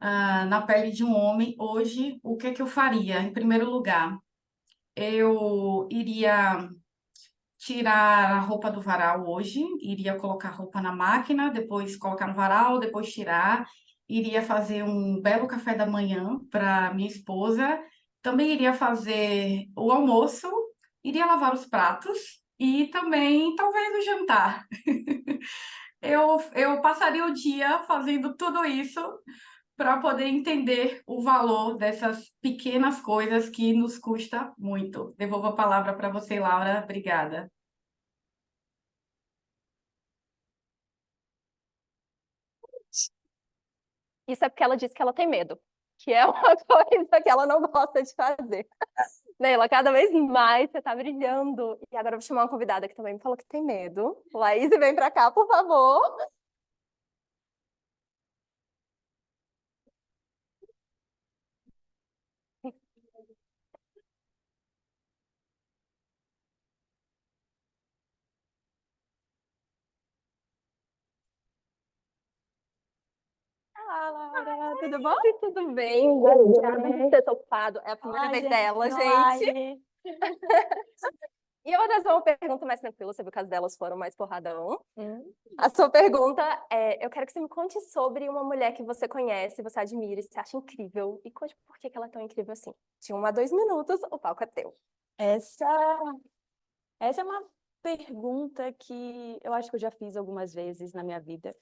na pele de um homem hoje, o que é que eu faria? Em primeiro lugar, eu iria tirar a roupa do varal hoje, iria colocar a roupa na máquina, depois colocar no varal, depois tirar, iria fazer um belo café da manhã para minha esposa, também iria fazer o almoço, iria lavar os pratos e também talvez o jantar. Eu passaria o dia fazendo tudo isso para poder entender o valor dessas pequenas coisas que nos custa muito. Devolvo a palavra para você, Laura. Obrigada. Isso é porque ela disse que ela tem medo, que é uma coisa que ela não gosta de fazer. Neila, cada vez mais você tá brilhando. E agora eu vou chamar uma convidada que também me falou que tem medo. Laís, vem pra cá, por favor. Ah, Laura, tudo bom? Tudo bem, obrigada por ter topado. É a primeira vez dela, gente. E eu vou fazer uma pergunta mais tranquila, você viu que as delas foram mais porradão. A sua pergunta é, eu quero que você me conte sobre uma mulher que você conhece, você admira, você acha incrível, e conte por que ela é tão incrível assim. De 1 a 2 minutos, o palco é teu. Essa é uma pergunta que eu acho que eu já fiz algumas vezes na minha vida.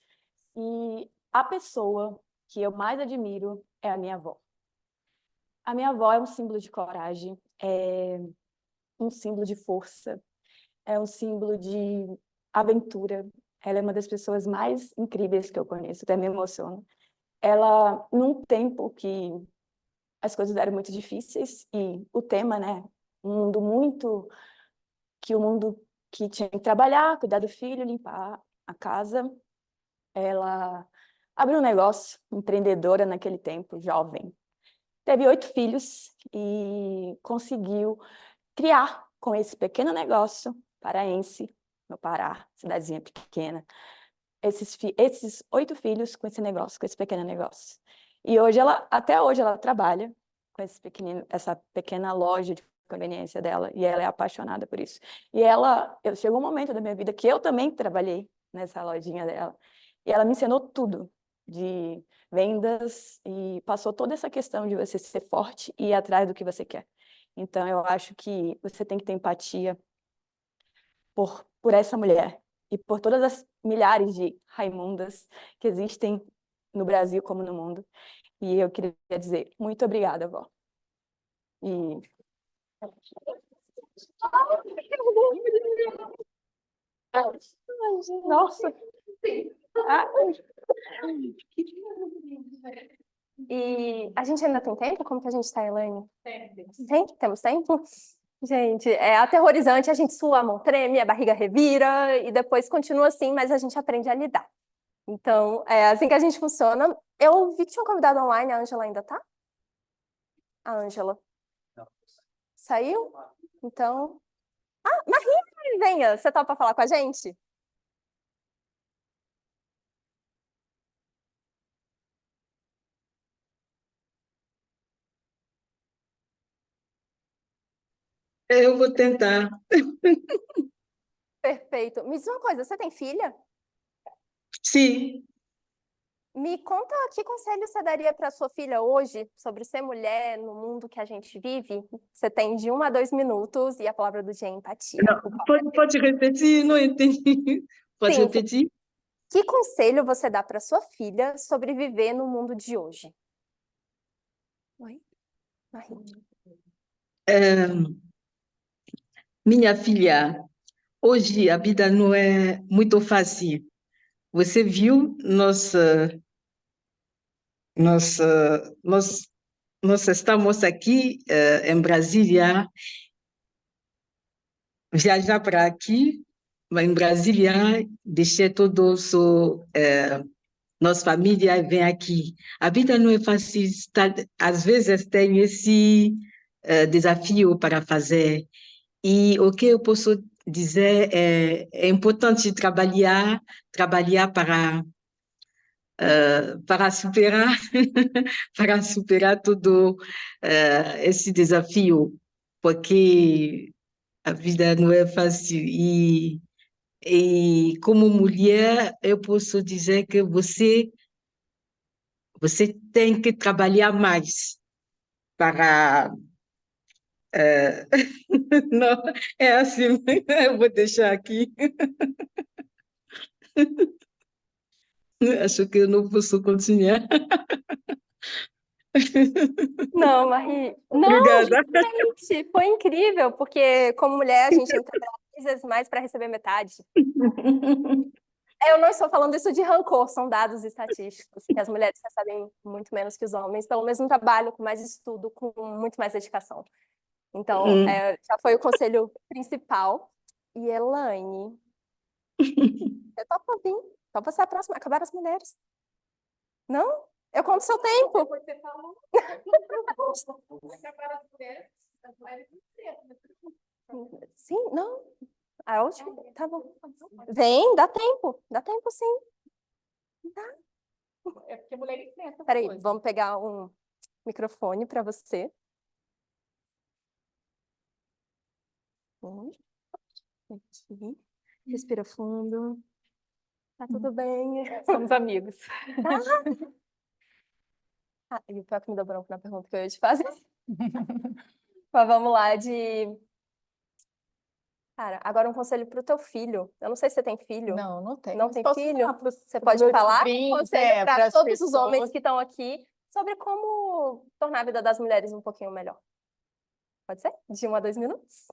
E a pessoa que eu mais admiro é a minha avó. A minha avó é um símbolo de coragem, é um símbolo de força, é um símbolo de aventura. Ela é uma das pessoas mais incríveis que eu conheço, até me emociona. Ela, num tempo que as coisas eram muito difíceis, e o tema, né, o mundo que tinha que trabalhar, cuidar do filho, limpar a casa, ela abriu um negócio, empreendedora naquele tempo, jovem. Teve 8 filhos e conseguiu criar com esse pequeno negócio paraense, no Pará, cidadezinha pequena, esses 8 filhos com esse negócio, com esse pequeno negócio. E hoje até hoje ela trabalha com essa pequena loja de conveniência dela, e ela é apaixonada por isso. E chegou um momento da minha vida que eu também trabalhei nessa lojinha dela, e ela me ensinou tudo de vendas e passou toda essa questão de você ser forte e ir atrás do que você quer. Então, eu acho que você tem que ter empatia por essa mulher e por todas as milhares de Raimundas que existem no Brasil como no mundo. E eu queria dizer muito obrigada, vó. E... Nossa! E a gente ainda tem tempo? Como que a gente está, Elaine? Tem? Temos tempo? Gente, é aterrorizante, a gente sua, a mão treme, a barriga revira, e depois continua assim, mas a gente aprende a lidar. Então, é assim que a gente funciona. Eu vi que tinha um convidado online, a Ângela ainda tá? A Ângela. Saiu? Então... Ah, Marie, venha, você topa falar com a gente? Eu vou tentar. Perfeito. Me diz uma coisa, você tem filha? Sim. Me conta que conselho você daria para sua filha hoje sobre ser mulher no mundo que a gente vive? Você tem de 1 a 2 minutos e a palavra do dia é empatia. Não, pode repetir? Não entendi. Pode Sim, repetir? que conselho você dá para sua filha sobre viver no mundo de hoje? Oi? Marie. Minha filha, hoje a vida não é muito fácil. Você viu nós estamos aqui em Brasília, viajar para aqui, mas em Brasília, deixei todos nossa família vem aqui. A vida não é fácil, às vezes tem esse desafio para fazer. E o que eu posso dizer é importante trabalhar para superar para superar todo esse desafio, porque a vida não é fácil e como mulher eu posso dizer que você tem que trabalhar mais para não, é assim, eu vou deixar aqui. Acho que eu não posso continuar. Não, Marie. Não, Obrigada. justamente, foi incrível, porque como mulher a gente entra 10 vezes mais para receber metade. Eu não estou falando isso de rancor, são dados estatísticos, que as mulheres recebem muito menos que os homens, pelo mesmo trabalho, com mais estudo, com muito mais dedicação. Então, já foi o conselho principal. E Elaine, eu topo vir, topa ser a próxima, acabar as mulheres. Não? Eu conto seu tempo. Você falou. Acabar as mulheres, sim, não. A última, tá bom. Vem, dá tempo sim. Dá. É porque mulher enfrenta. Peraí, vamos pegar um microfone para você. Aqui. Respira fundo. Tá tudo bem. Somos amigos. Tá. Ah, e o pior que me deu branco na pergunta que eu ia te fazer. Mas vamos lá, Cara, agora um conselho para o teu filho. Eu não sei se você tem filho. Não, não tenho. Não Mas tem posso filho? falar pros- Você pros pode meus falar sobrinhos, conselho para pras todos os pessoas. homens que estão aqui sobre como tornar a vida das mulheres um pouquinho melhor. Pode ser? De 1 a 2 minutos?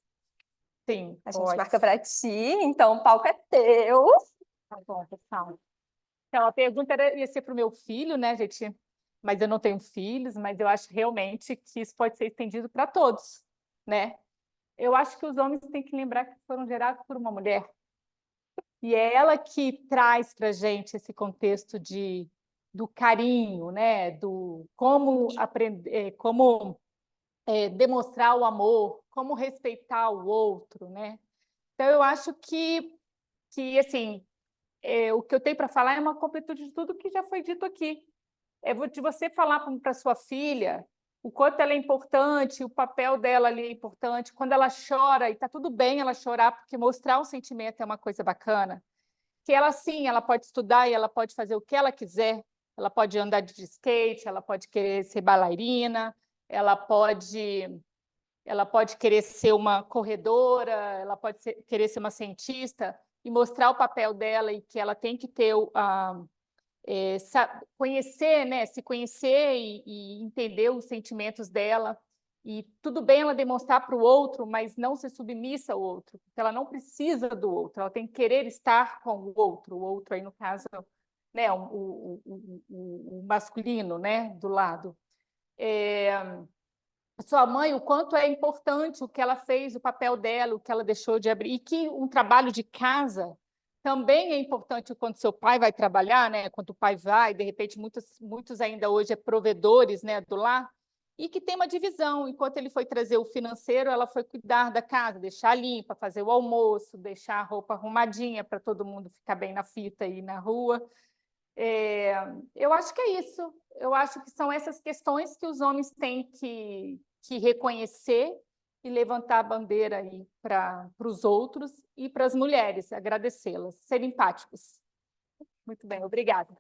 Sim, A gente pode. marca para ti, então o palco é teu. Tá bom, pessoal. Então, a pergunta ia ser para o meu filho, né, gente? Mas eu não tenho filhos, mas eu acho realmente que isso pode ser estendido para todos, né? Eu acho que os homens têm que lembrar que foram gerados por uma mulher. E é ela que traz para a gente esse contexto do carinho, né? Do como aprender, como demonstrar o amor, como respeitar o outro, né? Então, eu acho que assim, o que eu tenho para falar é uma completude de tudo que já foi dito aqui. É de você falar para sua filha o quanto ela é importante, o papel dela ali é importante, quando ela chora, e está tudo bem ela chorar, porque mostrar um sentimento é uma coisa bacana, que ela, sim, ela pode estudar e ela pode fazer o que ela quiser, ela pode andar de skate, ela pode querer ser bailarina, ela pode querer ser uma corredora, ela pode querer ser uma cientista, e mostrar o papel dela e que ela tem que ter conhecer, né? Se conhecer e entender os sentimentos dela. E tudo bem ela demonstrar para o outro, mas não ser submissa ao outro, porque ela não precisa do outro, ela tem que querer estar com o outro aí no caso, né, o masculino, né, do lado. Sua mãe, o quanto é importante o que ela fez, o papel dela, o que ela deixou de abrir, e que um trabalho de casa também é importante quando seu pai vai trabalhar, né, quando o pai vai, de repente muitos ainda hoje provedores, né, do lar, e que tem uma divisão. Enquanto ele foi trazer o financeiro, ela foi cuidar da casa, deixar limpa, fazer o almoço, deixar a roupa arrumadinha para todo mundo ficar bem na fita e na rua. Eu acho que é isso. Eu acho que são essas questões que os homens têm que reconhecer e levantar a bandeira aí para os outros e para as mulheres, agradecê-las, serem empáticos. Muito bem, obrigada.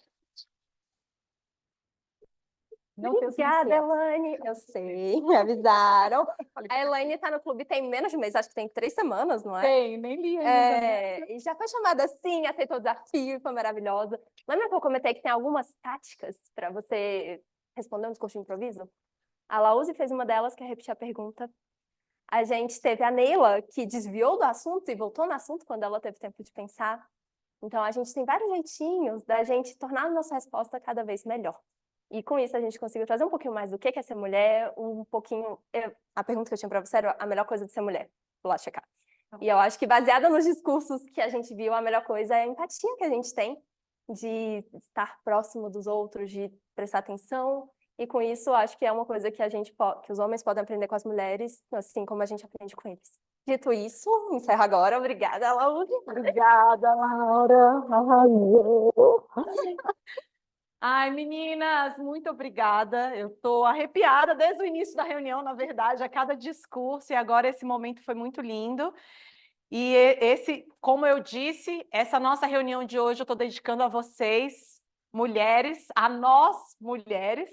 Não Obrigada, Elaine. Eu sei, me avisaram. A Elaine está no clube tem menos de um mês, acho que tem 3 semanas, não é? Tem, nem li ainda. Né? E já foi chamada assim, aceitou o desafio, foi maravilhosa. Lembra que eu comentei que tem algumas táticas para você responder um discurso de improviso? A Laúzi fez uma delas, que é repetir a pergunta. A gente teve a Neila, que desviou do assunto e voltou no assunto quando ela teve tempo de pensar. Então, a gente tem vários jeitinhos da gente tornar a nossa resposta cada vez melhor. E com isso a gente conseguiu trazer um pouquinho mais do que é ser mulher, um pouquinho... A pergunta que eu tinha para você era a melhor coisa de ser mulher. Vou lá checar. E eu acho que baseada nos discursos que a gente viu, a melhor coisa é a empatia que a gente tem de estar próximo dos outros, de prestar atenção. E com isso, acho que é uma coisa que que os homens podem aprender com as mulheres, assim como a gente aprende com eles. Dito isso, encerro agora. Obrigada, Laura. Obrigada, Laura. Ai, meninas, muito obrigada. Eu estou arrepiada desde o início da reunião, na verdade, a cada discurso, e agora esse momento foi muito lindo. E como eu disse, essa nossa reunião de hoje eu estou dedicando a vocês, mulheres, a nós, mulheres,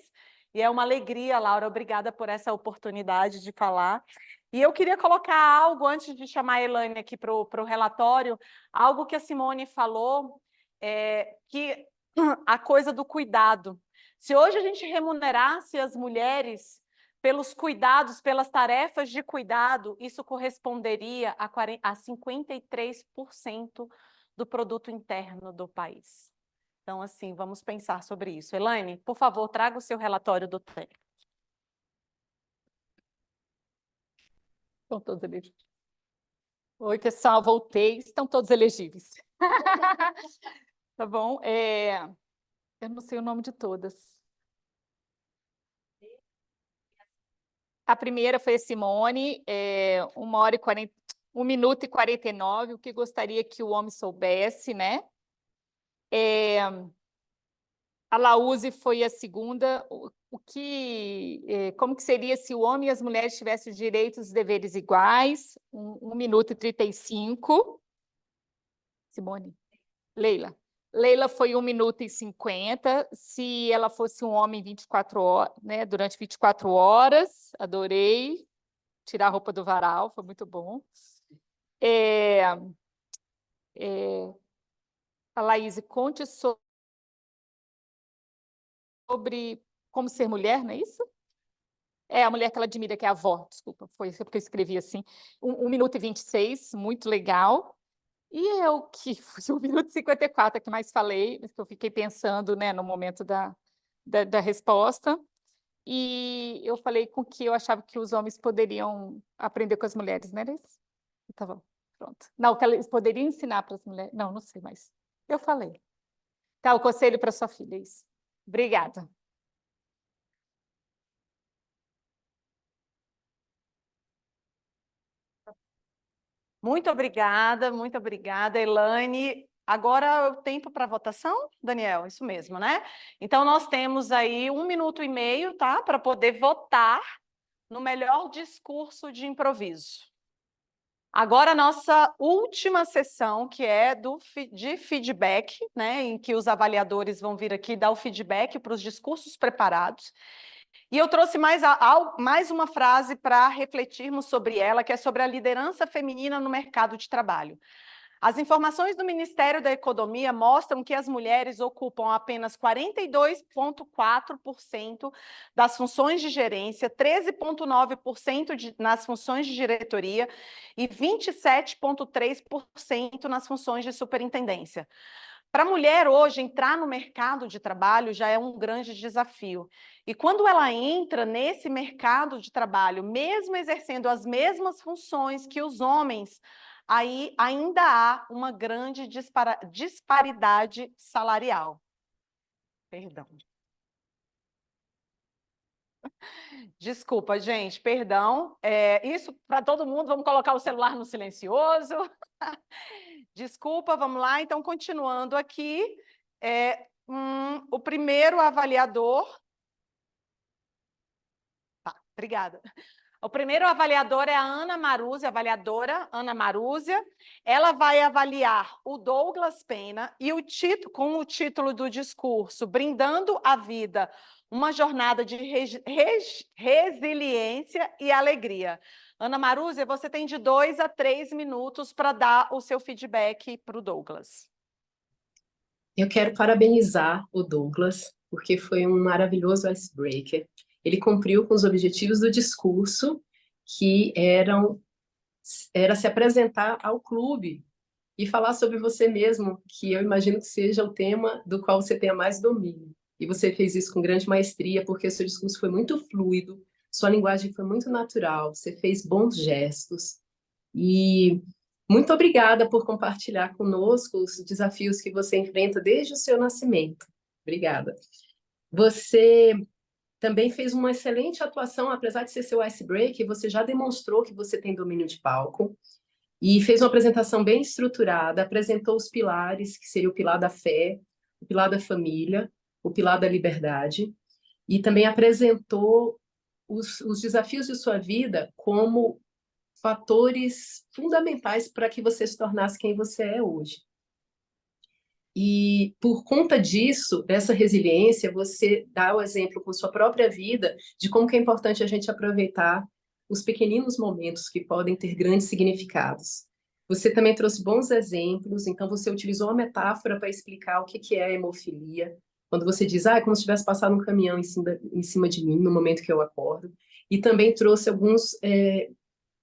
e é uma alegria, Laura, obrigada por essa oportunidade de falar. E eu queria colocar algo, antes de chamar a Elaine aqui para o relatório, algo que a Simone falou, que a coisa do cuidado. Se hoje a gente remunerasse as mulheres pelos cuidados, pelas tarefas de cuidado, isso corresponderia a 53% do produto interno do país. Então, assim, vamos pensar sobre isso. Elaine, por favor, traga o seu relatório do tempo. Estão todos elegíveis. Oi, pessoal, voltei. Estão todos elegíveis. Tá bom? Eu não sei o nome de todas. A primeira foi a Simone, 1 minuto e 49, o que gostaria que o homem soubesse, né? A Laúzi foi a segunda, como que seria se o homem e as mulheres tivessem os direitos e deveres iguais? 1 minuto e 35. Simone. Leila foi 1 minuto e 50, se ela fosse um homem 24 horas, né, durante 24 horas, adorei tirar a roupa do varal, foi muito bom. A Laís, conte sobre como ser mulher, não é isso? A mulher que ela admira, que é a avó, desculpa, foi porque eu escrevi assim. 1 minuto e 26, muito legal. E eu, que fui 1 minuto e 54, que mais falei, mas que eu fiquei pensando, né, no momento da resposta. E eu falei com que eu achava que os homens poderiam aprender com as mulheres, não era isso? Tá bom, pronto. Não, que eles poderiam ensinar para as mulheres. Não sei mais. Eu falei. Tá, o conselho para sua filha, isso. Obrigada. Muito obrigada, Elaine. Agora é o tempo para votação, Daniel? Isso mesmo, né? Então, nós temos aí 1 minuto e meio, tá? Para poder votar no melhor discurso de improviso. Agora, a nossa última sessão, que é de feedback, né? Em que os avaliadores vão vir aqui dar o feedback para os discursos preparados. E eu trouxe mais uma frase para refletirmos sobre ela, que é sobre a liderança feminina no mercado de trabalho. As informações do Ministério da Economia mostram que as mulheres ocupam apenas 42,4% das funções de gerência, 13,9% nas funções de diretoria e 27,3% nas funções de superintendência. Para a mulher hoje, entrar no mercado de trabalho já é um grande desafio. E quando ela entra nesse mercado de trabalho, mesmo exercendo as mesmas funções que os homens, aí ainda há uma grande disparidade salarial. Perdão. Desculpa, gente, perdão. Isso para todo mundo, vamos colocar o celular no silencioso. Desculpa, vamos lá. Então, continuando aqui, o primeiro avaliador... Tá, obrigada. O primeiro avaliador é a Ana Marúzia, avaliadora Ana Marúzia. Ela vai avaliar o Douglas Pena e com o título do discurso, Brindando a Vida, uma jornada de resiliência e alegria. Ana Marúzia, você tem de 2 a 3 minutos para dar o seu feedback para o Douglas. Eu quero parabenizar o Douglas, porque foi um maravilhoso icebreaker. Ele cumpriu com os objetivos do discurso, que era se apresentar ao clube e falar sobre você mesmo, que eu imagino que seja o tema do qual você tenha mais domínio. E você fez isso com grande maestria, porque o seu discurso foi muito fluido, sua linguagem foi muito natural, você fez bons gestos. E muito obrigada por compartilhar conosco os desafios que você enfrenta desde o seu nascimento. Obrigada. Você também fez uma excelente atuação, apesar de ser seu icebreak, você já demonstrou que você tem domínio de palco e fez uma apresentação bem estruturada, apresentou os pilares, que seria o pilar da fé, o pilar da família, o pilar da liberdade, e também apresentou os desafios de sua vida como fatores fundamentais para que você se tornasse quem você é hoje. E por conta disso, dessa resiliência, você dá o exemplo com sua própria vida de como que é importante a gente aproveitar os pequeninos momentos que podem ter grandes significados. Você também trouxe bons exemplos, então você utilizou uma metáfora para explicar o que é a hemofilia. Quando você diz, é como se tivesse passado um caminhão em cima de mim no momento que eu acordo. E também trouxe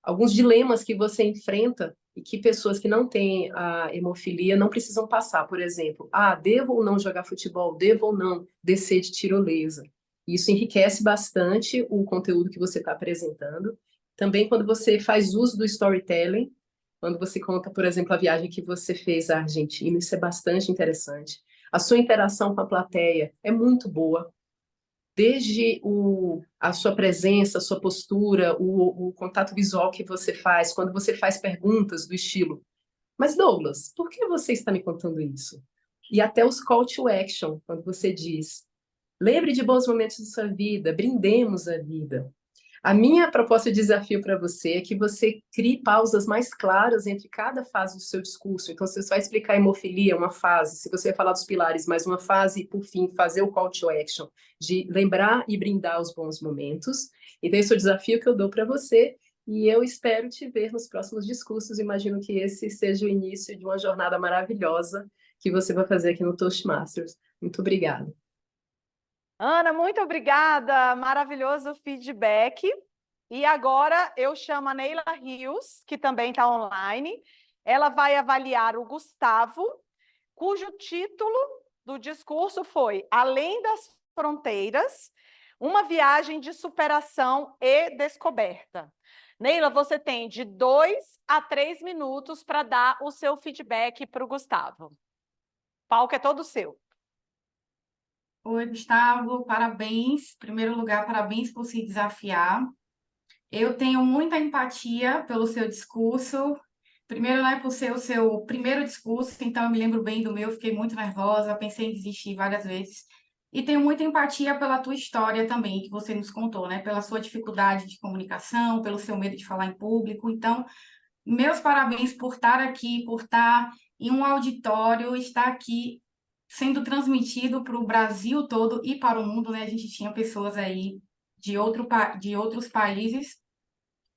alguns dilemas que você enfrenta e que pessoas que não têm a hemofilia não precisam passar. Por exemplo, devo ou não jogar futebol? Devo ou não descer de tirolesa? Isso enriquece bastante o conteúdo que você está apresentando. Também quando você faz uso do storytelling, quando você conta, por exemplo, a viagem que você fez à Argentina, isso é bastante interessante. A sua interação com a plateia é muito boa. Desde a sua presença, a sua postura, o contato visual que você faz, quando você faz perguntas do estilo, mas Douglas, por que você está me contando isso? E até os call to action, quando você diz, lembre de bons momentos de sua vida, brindemos a vida. A minha proposta de desafio para você é que você crie pausas mais claras entre cada fase do seu discurso. Então, se você vai explicar a hemofilia, uma fase, se você vai falar dos pilares, mais uma fase, e, por fim, fazer o call to action, de lembrar e brindar os bons momentos. Então, esse é o desafio que eu dou para você, e eu espero te ver nos próximos discursos. Imagino que esse seja o início de uma jornada maravilhosa que você vai fazer aqui no Toastmasters. Muito obrigada. Ana, muito obrigada, maravilhoso feedback. E agora eu chamo a Neila Rios, que também está online. Ela vai avaliar o Gustavo, cujo título do discurso foi Além das Fronteiras, uma viagem de superação e descoberta. Neila, você tem de 2 a 3 minutos para dar o seu feedback para o Gustavo. O palco é todo seu. Oi, Gustavo, parabéns. Em primeiro lugar, parabéns por se desafiar. Eu tenho muita empatia pelo seu discurso. Primeiro, né, por ser o seu primeiro discurso, então eu me lembro bem do meu, fiquei muito nervosa, pensei em desistir várias vezes. E tenho muita empatia pela tua história também, que você nos contou, né? Pela sua dificuldade de comunicação, pelo seu medo de falar em público. Então, meus parabéns por estar aqui, por estar em um auditório, estar aqui sendo transmitido para o Brasil todo e para o mundo, né? A gente tinha pessoas aí de outros países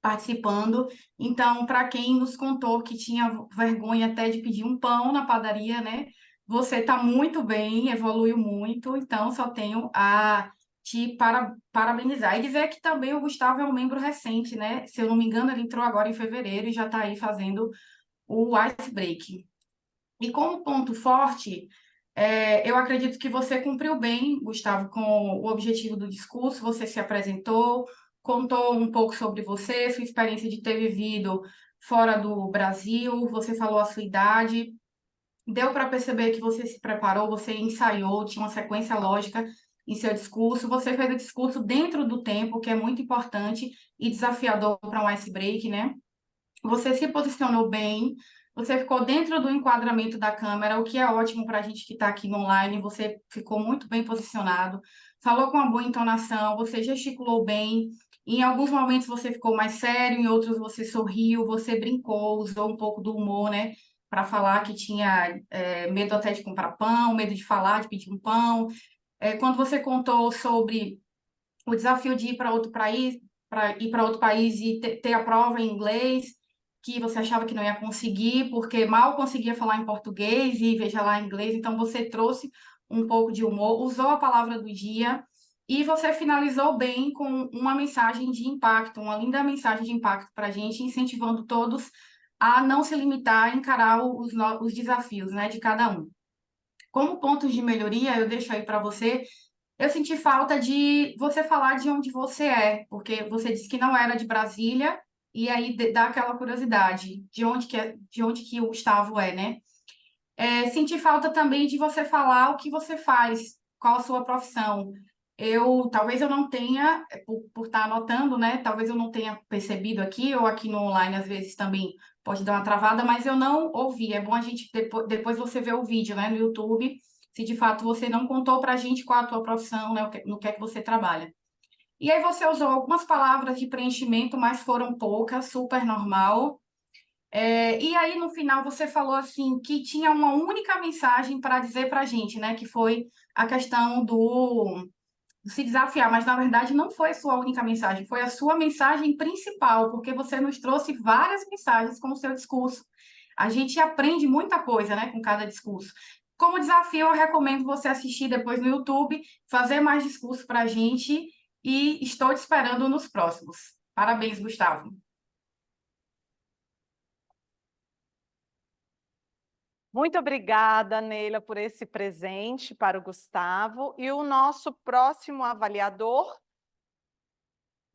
participando. Então, para quem nos contou que tinha vergonha até de pedir um pão na padaria, né? Você está muito bem, evoluiu muito, então só tenho a te parabenizar. E dizer que também o Gustavo é um membro recente, né? Se eu não me engano, ele entrou agora em fevereiro e já está aí fazendo o Ice Break. E como ponto forte, eu acredito que você cumpriu bem, Gustavo, com o objetivo do discurso, você se apresentou, contou um pouco sobre você, sua experiência de ter vivido fora do Brasil, você falou a sua idade, deu para perceber que você se preparou, você ensaiou, tinha uma sequência lógica em seu discurso, você fez o discurso dentro do tempo, que é muito importante e desafiador para um ice break, né? Você se posicionou bem, você ficou dentro do enquadramento da câmera, o que é ótimo para a gente que está aqui no online, você ficou muito bem posicionado, falou com uma boa entonação, você gesticulou bem, em alguns momentos você ficou mais sério, em outros você sorriu, você brincou, usou um pouco do humor, né, para falar que tinha medo até de comprar pão, medo de falar, de pedir um pão. Quando você contou sobre o desafio de ir para outro país, e ter a prova em inglês, que você achava que não ia conseguir, porque mal conseguia falar em português e veja lá em inglês, então você trouxe um pouco de humor, usou a palavra do dia e você finalizou bem com uma mensagem de impacto, uma linda mensagem de impacto para a gente, incentivando todos a não se limitar a encarar os desafios, né, de cada um. Como pontos de melhoria, eu deixo aí para você. Eu senti falta de você falar de onde você é, porque você disse que não era de Brasília, e aí dá aquela curiosidade de onde que o Gustavo é, né? Senti falta também de você falar o que você faz, qual a sua profissão. Talvez eu não tenha, por estar anotando, né? Talvez eu não tenha percebido aqui, ou aqui no online, às vezes também pode dar uma travada, mas eu não ouvi. É bom a gente, depois você ver o vídeo, né, no YouTube, se de fato você não contou para a gente qual a tua profissão, né, no que é que você trabalha. E aí você usou algumas palavras de preenchimento, mas foram poucas, super normal. E aí, no final, você falou assim que tinha uma única mensagem para dizer para a gente, né? Que foi a questão do se desafiar, mas na verdade não foi a sua única mensagem, foi a sua mensagem principal, porque você nos trouxe várias mensagens com o seu discurso. A gente aprende muita coisa, né, com cada discurso. Como desafio, eu recomendo você assistir depois no YouTube, fazer mais discurso para a gente e estou te esperando nos próximos. Parabéns, Gustavo. Muito obrigada, Neila, por esse presente para o Gustavo. E o nosso próximo avaliador?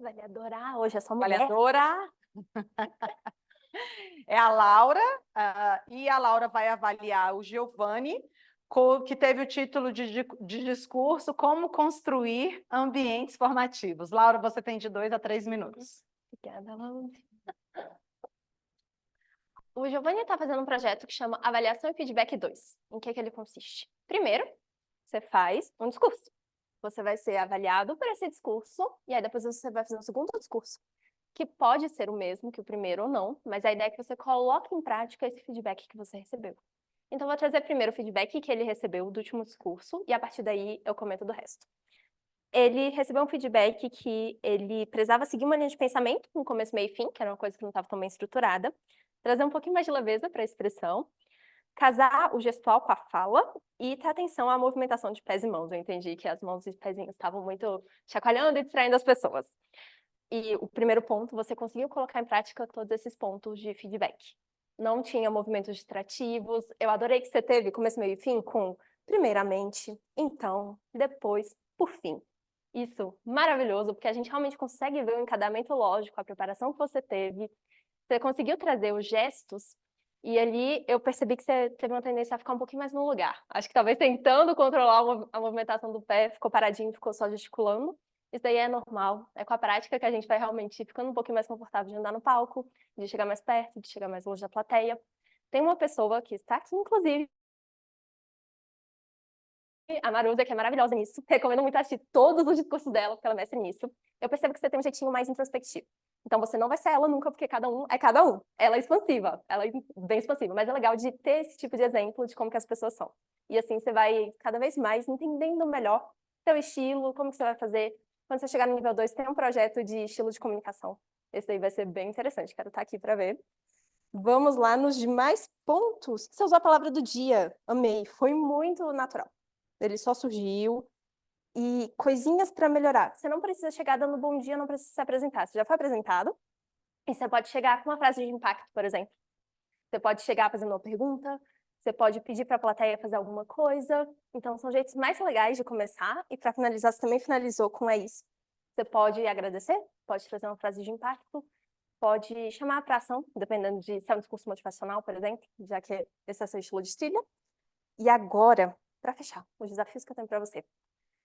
Avaliadora, hoje é só mulher. Avaliadora é a Laura, e a Laura vai avaliar o Giovanni, que teve o título de discurso Como Construir Ambientes Formativos. Laura, você tem de 2 a 3 minutos. Obrigada, Laura. O Giovanni está fazendo um projeto que chama Avaliação e Feedback 2. Em que ele consiste? Primeiro, você faz um discurso. Você vai ser avaliado por esse discurso, e aí depois você vai fazer um segundo discurso, que pode ser o mesmo que o primeiro ou não, mas a ideia é que você coloque em prática esse feedback que você recebeu. Então, eu vou trazer primeiro o feedback que ele recebeu do último discurso, e a partir daí eu comento do resto. Ele recebeu um feedback que ele precisava seguir uma linha de pensamento, no começo, meio e fim, que era uma coisa que não estava tão bem estruturada, trazer um pouquinho mais de leveza para a expressão, casar o gestual com a fala e ter atenção à movimentação de pés e mãos. Eu entendi que as mãos e pezinhos estavam muito chacoalhando e distraindo as pessoas. E o primeiro ponto, você conseguiu colocar em prática todos esses pontos de feedback. Não tinha movimentos distrativos. Eu adorei que você teve começo, meio e fim com primeiramente, então, depois, por fim. Isso, maravilhoso, porque a gente realmente consegue ver o encadamento lógico, a preparação que você teve. Você conseguiu trazer os gestos, e ali eu percebi que você teve uma tendência a ficar um pouquinho mais no lugar. Acho que talvez tentando controlar a movimentação do pé, ficou paradinho, ficou só gesticulando. Isso daí é normal, é com a prática que a gente vai realmente ficando um pouquinho mais confortável de andar no palco, de chegar mais perto, de chegar mais longe da plateia. Tem uma pessoa que está aqui, inclusive, a Marusa, que é maravilhosa nisso. Recomendo muito assistir todos os discursos dela, porque ela é mestre nisso. Eu percebo que você tem um jeitinho mais introspectivo. Então, você não vai ser ela nunca, porque cada um é cada um. Ela é expansiva, ela é bem expansiva, mas é legal de ter esse tipo de exemplo de como que as pessoas são. E assim, você vai cada vez mais entendendo melhor seu estilo, como que você vai fazer. Quando você chegar no nível 2, tem um projeto de estilo de comunicação. Esse aí vai ser bem interessante, quero estar aqui para ver. Vamos lá nos demais pontos. Você usou a palavra do dia, amei, foi muito natural. Ele só surgiu. E coisinhas para melhorar. Você não precisa chegar dando bom dia, não precisa se apresentar. Você já foi apresentado, e você pode chegar com uma frase de impacto, por exemplo. Você pode chegar fazendo uma pergunta, você pode pedir para a plateia fazer alguma coisa. Então, são jeitos mais legais de começar. E para finalizar, você também finalizou com isso. Você pode agradecer, pode trazer uma frase de impacto, pode chamar para ação, dependendo de se é um discurso motivacional, por exemplo, já que esse é o seu estilo de trilha. E agora, para fechar, os desafios que eu tenho para você.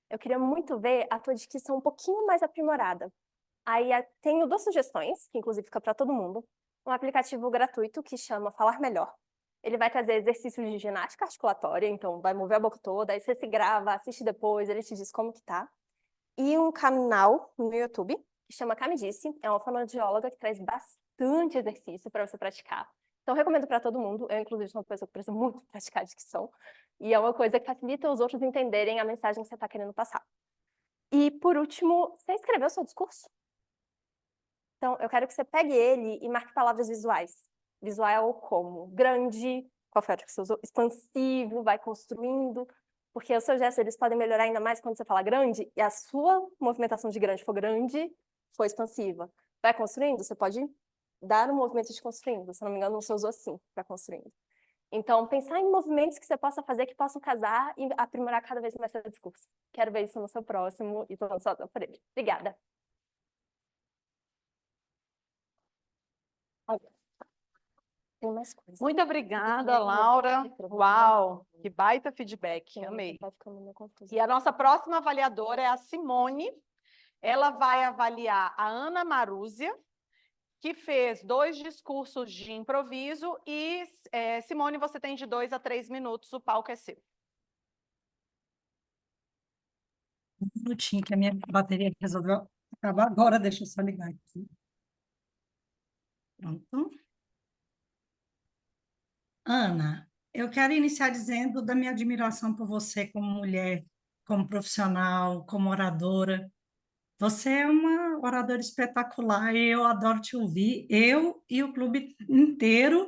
Eu queria muito ver a tua dicção um pouquinho mais aprimorada. Aí tenho 2 sugestões, que inclusive fica para todo mundo. Um aplicativo gratuito que chama Falar Melhor. Ele vai trazer exercícios de ginástica articulatória, então vai mover a boca toda, aí você se grava, assiste depois, ele te diz como que tá. E um canal no YouTube que chama Cami Disse, é uma fonoaudióloga que traz bastante exercício para você praticar. Então, recomendo para todo mundo. Eu, inclusive, sou uma pessoa que precisa muito praticar dicção. E é uma coisa que facilita os outros entenderem a mensagem que você está querendo passar. E, por último, você escreveu o seu discurso? Então, eu quero que você pegue ele e marque palavras visuais. Visual como grande, qual foi a que você usou? Expansivo, vai construindo. Porque os seus gestos eles podem melhorar ainda mais quando você fala grande, e a sua movimentação de grande foi expansiva. Vai construindo, você pode dar um movimento de construindo. Se não me engano, você usou assim para construindo. Então, pensar em movimentos que você possa fazer que possam casar e aprimorar cada vez mais seu discurso. Quero ver isso no seu próximo e estou ansiosa por ele. Obrigada. Tem mais coisa. Muito obrigada, Laura. Uau, que baita feedback, amei. E a nossa próxima avaliadora é a Simone. Ela vai avaliar a Ana Marúzia, que fez 2 discursos de improviso. E, Simone, você tem de 2 a 3 minutos, o palco é seu. Um minutinho, que a minha bateria resolveu acabar agora, deixa eu só ligar aqui. Pronto. Ana, eu quero iniciar dizendo da minha admiração por você como mulher, como profissional, como oradora. Você é uma oradora espetacular e eu adoro te ouvir, eu e o clube inteiro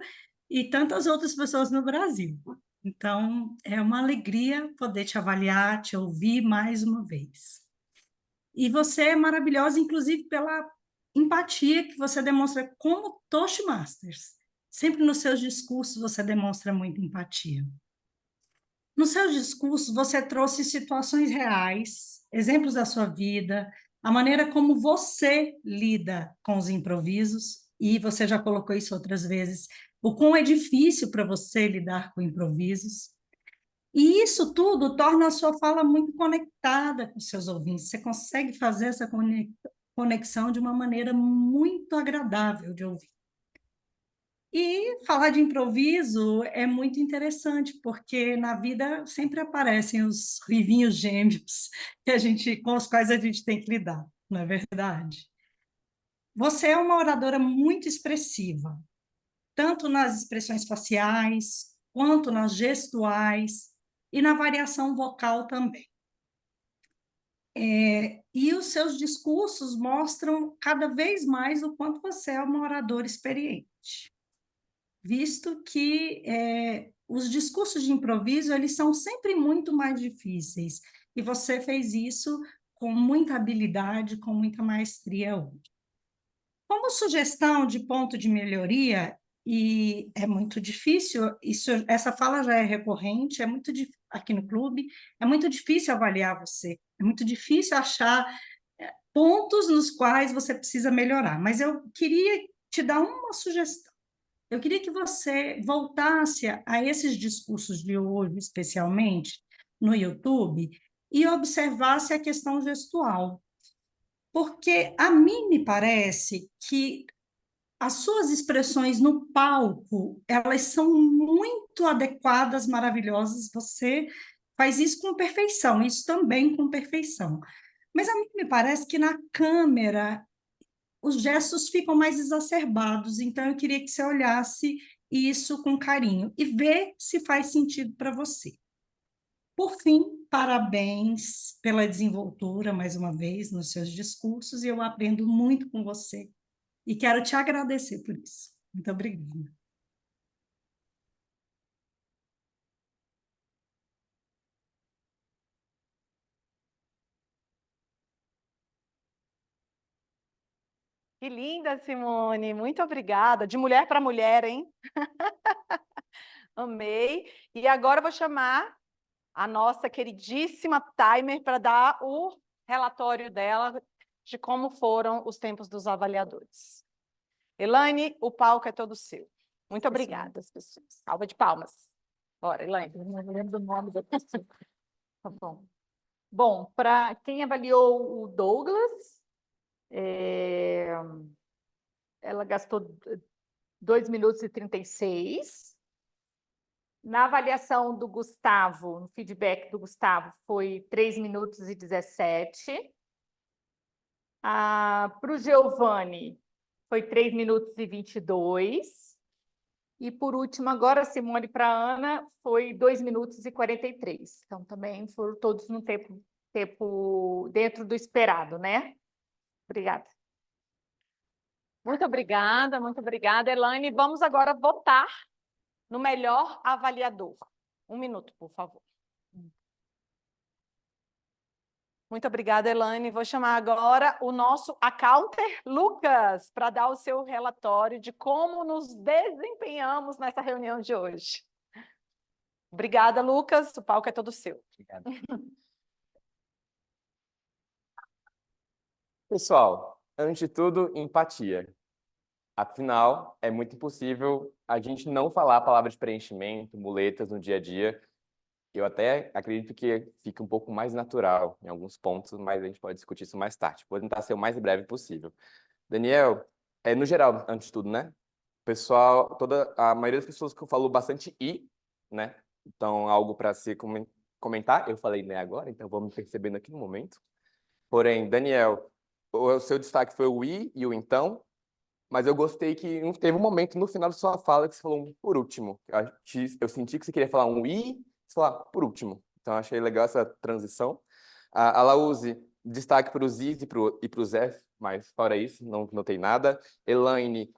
e tantas outras pessoas no Brasil. Então, é uma alegria poder te avaliar, te ouvir mais uma vez. E você é maravilhosa, inclusive pela empatia que você demonstra como Toastmasters. Sempre nos seus discursos você demonstra muita empatia. Nos seus discursos você trouxe situações reais, exemplos da sua vida, a maneira como você lida com os improvisos, e você já colocou isso outras vezes, o quão é difícil para você lidar com improvisos. E isso tudo torna a sua fala muito conectada com os seus ouvintes. Você consegue fazer essa conexão de uma maneira muito agradável de ouvir. E falar de improviso é muito interessante, porque na vida sempre aparecem os rivinhos gêmeos com os quais a gente tem que lidar, não é verdade? Você é uma oradora muito expressiva, tanto nas expressões faciais, quanto nas gestuais e na variação vocal também. E os seus discursos mostram cada vez mais o quanto você é uma oradora experiente, visto que os discursos de improviso eles são sempre muito mais difíceis, e você fez isso com muita habilidade, com muita maestria hoje. Como sugestão de ponto de melhoria, e é muito difícil, essa fala já é recorrente, aqui no clube, é muito difícil avaliar você, é muito difícil achar pontos nos quais você precisa melhorar, mas eu queria te dar uma sugestão. Eu queria que você voltasse a esses discursos de hoje, especialmente no YouTube, e observasse a questão gestual. Porque a mim me parece que as suas expressões no palco, elas são muito adequadas, maravilhosas, você faz isso com perfeição, isso também com perfeição. Mas a mim me parece que na câmera os gestos ficam mais exacerbados, então eu queria que você olhasse isso com carinho e vê se faz sentido para você. Por fim, parabéns pela desenvoltura, mais uma vez, nos seus discursos, e eu aprendo muito com você. e quero te agradecer por isso. Muito obrigada. Que linda, Simone. Muito obrigada. De mulher para mulher, hein? Amei. E agora eu vou chamar a nossa queridíssima Timer para dar o relatório dela de como foram os tempos dos avaliadores. Elaine, o palco é todo seu. Muito obrigada. Salva de palmas. Bora, Elaine. Eu não lembro do nome da pessoa. Tá bom. Bom, para quem avaliou o Douglas, ela gastou 2 minutos e 36. Na avaliação do Gustavo, no feedback do Gustavo, foi 3 minutos e 17. Para o Giovanni, foi 3 minutos e 22. E, por último, agora, Simone, para a Ana, foi 2 minutos e 43. Então, também foram todos no tempo dentro do esperado, né? Obrigada. Muito obrigada, Elaine. Vamos agora votar no melhor avaliador. 1 minuto, por favor. Muito obrigada, Elaine. Vou chamar agora o nosso accounter, Lucas, para dar o seu relatório de como nos desempenhamos nessa reunião de hoje. Obrigada, Lucas. O palco é todo seu. Obrigado. Pessoal, antes de tudo, empatia. Afinal, é muito impossível a gente não falar a palavra de preenchimento, muletas no dia a dia. Eu até acredito que fique um pouco mais natural em alguns pontos, mas a gente pode discutir isso mais tarde. Vou tentar ser o mais breve possível. Daniel, no geral, antes de tudo, né? Pessoal, a maioria das pessoas que falou bastante né? Então, algo para se comentar. Eu falei né agora, então vou me percebendo aqui no momento. Porém, Daniel, o seu destaque foi o e o então, mas eu gostei que teve um momento no final da sua fala que você falou um por último. Eu senti que você queria falar um e você falar por último. Então, achei legal essa transição. A Laúze, destaque para os is e para os f, mas fora isso, não notei nada. Elaine,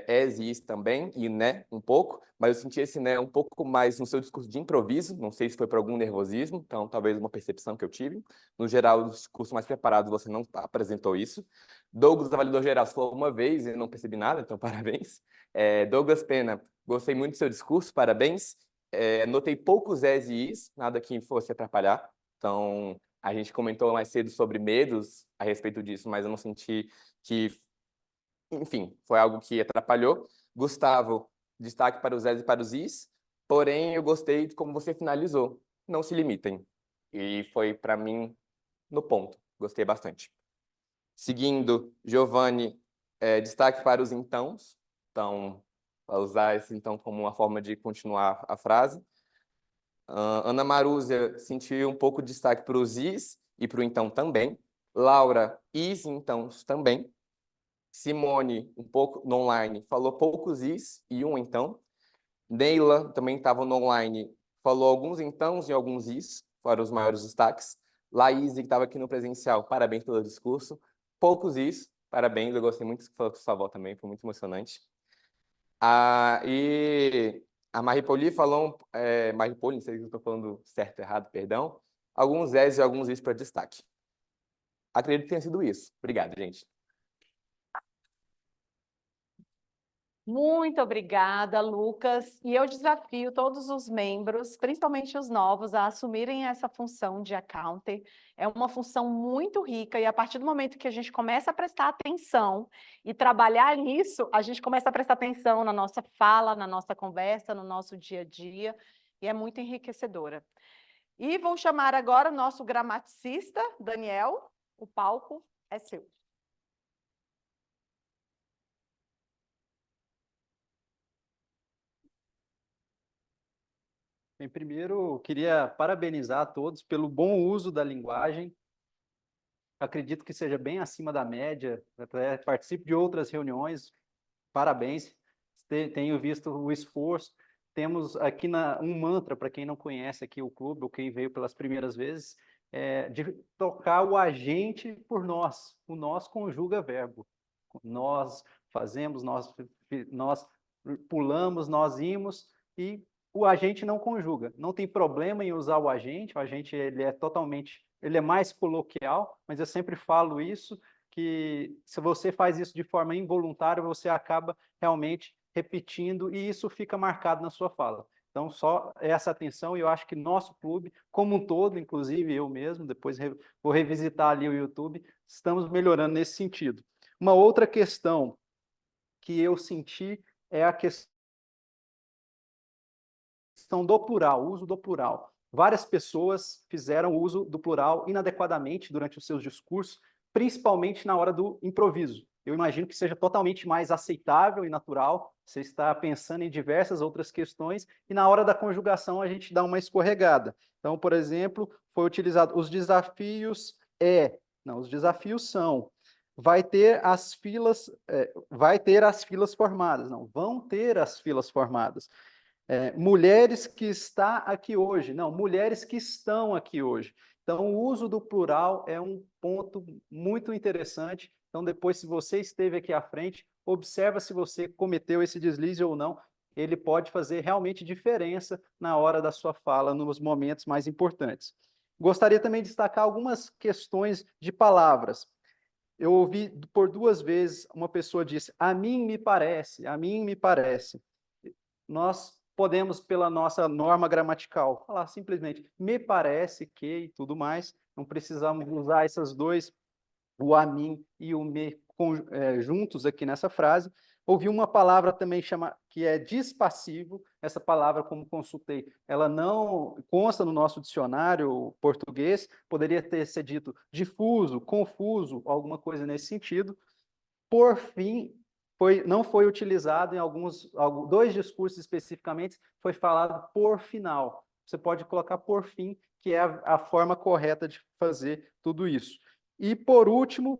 es e is também, e né, um pouco, mas eu senti esse né um pouco mais no seu discurso de improviso, não sei se foi por algum nervosismo, então talvez uma percepção que eu tive. No geral, o discurso mais preparado, você não apresentou isso. Douglas, avaliador geral, você falou uma vez e eu não percebi nada, então parabéns. Douglas Pena, gostei muito do seu discurso, parabéns. Notei poucos es e is, nada que fosse atrapalhar, então a gente comentou mais cedo sobre medos a respeito disso, mas eu não senti que, enfim, foi algo que atrapalhou. Gustavo, destaque para os es e para os is, porém eu gostei de como você finalizou. Não se limitem. E foi, para mim, no ponto. Gostei bastante. Seguindo, Giovanni, destaque para os entãos. Então, vou usar esse então como uma forma de continuar a frase. Ana Marúzia, senti um pouco de destaque para os is e para o então também. Laura, is e entãos também. Simone, um pouco no online, falou poucos is e um então. Neila, também estava no online, falou alguns entãos e alguns is, foram os maiores destaques. Laís, que estava aqui no presencial, parabéns pelo discurso. Poucos is, parabéns, eu gostei muito que falou com sua avó também, foi muito emocionante. E a Maripoli falou, Maripoli, não sei se eu estou falando certo ou errado, perdão, alguns es e alguns is para destaque. Acredito que tenha sido isso. Obrigado, gente. Muito obrigada, Lucas. E eu desafio todos os membros, principalmente os novos, a assumirem essa função de accounter. É uma função muito rica e a partir do momento que a gente começa a prestar atenção e trabalhar nisso, a gente começa a prestar atenção na nossa fala, na nossa conversa, no nosso dia a dia, e é muito enriquecedora. E vou chamar agora o nosso gramaticista, Daniel. O palco é seu. Bem, primeiro, eu queria parabenizar a todos pelo bom uso da linguagem. Acredito que seja bem acima da média. Até participo de outras reuniões. Parabéns. Tenho visto o esforço. Temos aqui um mantra, para quem não conhece aqui o clube, ou quem veio pelas primeiras vezes, de tocar o agente por nós. O nós conjuga verbo. Nós, fazemos, nós pulamos, nós imos, e o agente não conjuga. Não tem problema em usar o agente ele é totalmente, ele é mais coloquial, mas eu sempre falo isso, que se você faz isso de forma involuntária, você acaba realmente repetindo e isso fica marcado na sua fala. Então, só essa atenção, e eu acho que nosso clube, como um todo, inclusive eu mesmo, depois vou revisitar ali o YouTube, estamos melhorando nesse sentido. Uma outra questão que eu senti é a questão do plural, o uso do plural. Várias pessoas fizeram uso do plural inadequadamente durante os seus discursos, principalmente na hora do improviso. Eu imagino que seja totalmente mais aceitável e natural, você está pensando em diversas outras questões, e na hora da conjugação a gente dá uma escorregada. Então, por exemplo, foi utilizado os desafios os desafios são, vai ter as filas formadas, não, vão ter as filas formadas. Mulheres que está aqui hoje, não, mulheres que estão aqui hoje. Então, o uso do plural é um ponto muito interessante. Então, depois, se você esteve aqui à frente, observa se você cometeu esse deslize ou não. Ele pode fazer realmente diferença na hora da sua fala, nos momentos mais importantes. Gostaria também de destacar algumas questões de palavras. Eu ouvi por 2 vezes uma pessoa disse, a mim me parece, a mim me parece. Nós podemos, pela nossa norma gramatical, falar simplesmente me parece que e tudo mais, não precisamos usar essas dois, o a mim e o me juntos aqui nessa frase. Ouvi uma palavra também que é dispassivo, essa palavra, como consultei, ela não consta no nosso dicionário português, poderia ter sido dito difuso, confuso, alguma coisa nesse sentido. Por fim, não foi utilizado em 2 discursos especificamente, foi falado por final. Você pode colocar por fim, que é a forma correta de fazer tudo isso. E, por último,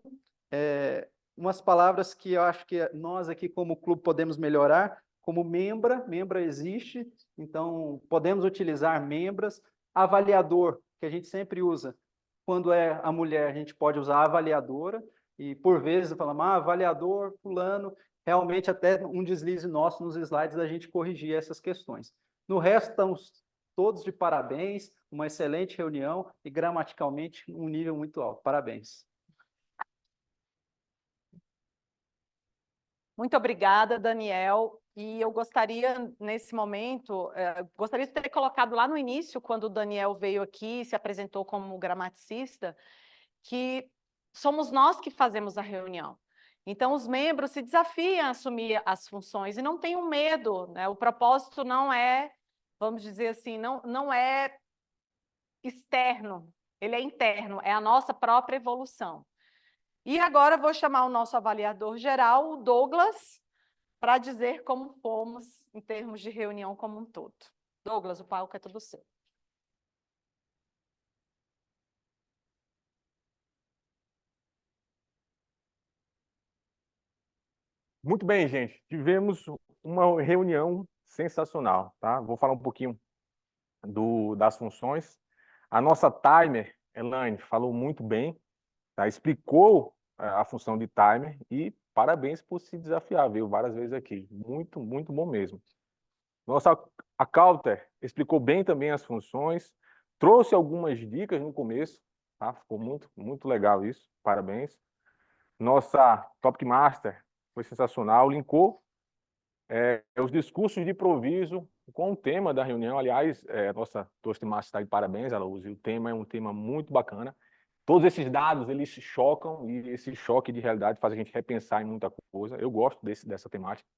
umas palavras que eu acho que nós aqui como clube podemos melhorar, como membra existe, então podemos utilizar membras, avaliador, que a gente sempre usa, quando é a mulher, a gente pode usar avaliadora, e por vezes falamos, avaliador, fulano, realmente até um deslize nosso nos slides da gente corrigir essas questões. No resto, estamos todos de parabéns, uma excelente reunião e gramaticalmente um nível muito alto. Parabéns. Muito obrigada, Daniel. E eu gostaria, nesse momento, gostaria de ter colocado lá no início, quando o Daniel veio aqui e se apresentou como gramaticista, que somos nós que fazemos a reunião. Então, os membros se desafiam a assumir as funções e não tenham medo, né? O propósito não é, vamos dizer assim, não é externo, ele é interno, é a nossa própria evolução. E agora vou chamar o nosso avaliador geral, o Douglas, para dizer como fomos em termos de reunião como um todo. Douglas, o palco é todo seu. Muito bem, gente. Tivemos uma reunião sensacional, tá? Vou falar um pouquinho das funções. A nossa timer, Elaine, falou muito bem, tá? Explicou a função de timer e parabéns por se desafiar, veio várias vezes aqui. Muito, muito bom mesmo. Nossa accounter explicou bem também as funções, trouxe algumas dicas no começo, tá? Ficou muito, muito legal isso. Parabéns. Nossa Topic Master foi sensacional, linkou os discursos de improviso com o tema da reunião. Aliás, nossa Toastmaster está de parabéns, ela usa. O tema é um tema muito bacana. Todos esses dados, eles chocam, e esse choque de realidade faz a gente repensar em muita coisa. Eu gosto dessa temática,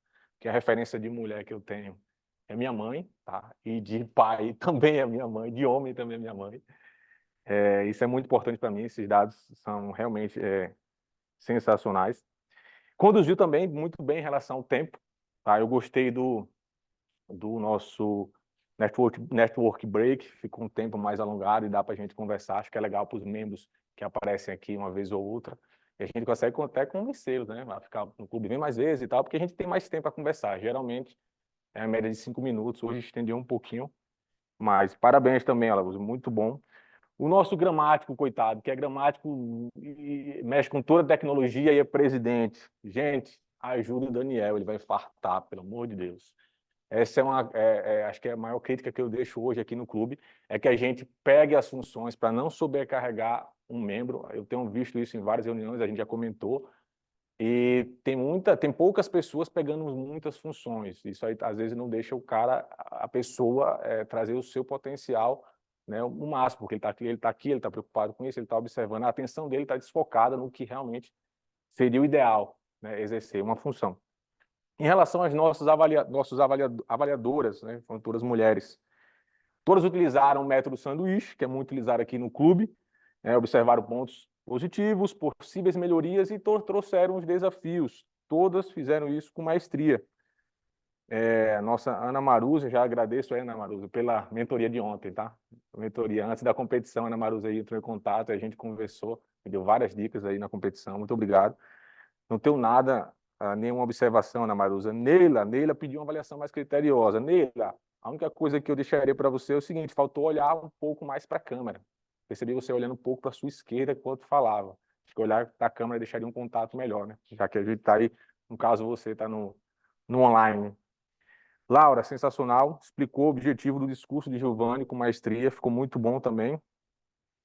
que a referência de mulher que eu tenho é minha mãe, tá? E de pai também é minha mãe, de homem também é minha mãe. Isso é muito importante para mim, esses dados são realmente sensacionais. Conduziu também muito bem em relação ao tempo, tá? Eu gostei do nosso network break, ficou um tempo mais alongado e dá para a gente conversar. Acho que é legal para os membros que aparecem aqui uma vez ou outra. E a gente consegue até convencê-los, né? A ficar no clube bem mais vezes e tal, porque a gente tem mais tempo para conversar. Geralmente é a média de 5 minutos, hoje estendeu um pouquinho. Mas parabéns também, Alagoas, muito bom. O nosso gramático, coitado, que é gramático e mexe com toda a tecnologia e é presidente. Gente, ajuda o Daniel, ele vai infartar, pelo amor de Deus. Essa acho que é a maior crítica que eu deixo hoje aqui no clube, é que a gente pegue as funções para não sobrecarregar um membro. Eu tenho visto isso em várias reuniões, a gente já comentou, e tem poucas pessoas pegando muitas funções. Isso aí, às vezes, não deixa a pessoa trazer o seu potencial, né, o máximo, porque ele está aqui, ele está preocupado com isso, ele está observando, a atenção dele está desfocada no que realmente seria o ideal, né, exercer uma função. Em relação às nossas avaliadoras, né, foram todas mulheres, todas utilizaram o método sanduíche, que é muito utilizado aqui no clube, observaram pontos positivos, possíveis melhorias e trouxeram os desafios. Todas fizeram isso com maestria. A nossa Ana Maruza, já agradeço a Ana Maruza pela mentoria de ontem, tá? A mentoria antes da competição, a Ana Maruza aí entrou em contato, a gente conversou, me deu várias dicas aí na competição, muito obrigado. Não tenho nada, nenhuma observação, Ana Maruza. Neila pediu uma avaliação mais criteriosa. Neila, a única coisa que eu deixaria para você é o seguinte, faltou olhar um pouco mais para a câmera. Percebi você olhando um pouco para a sua esquerda enquanto falava. Acho que olhar para a câmera deixaria um contato melhor, né? Já que a gente está aí, no caso você está no online. Laura, sensacional, explicou o objetivo do discurso de Giovanni com maestria, ficou muito bom também.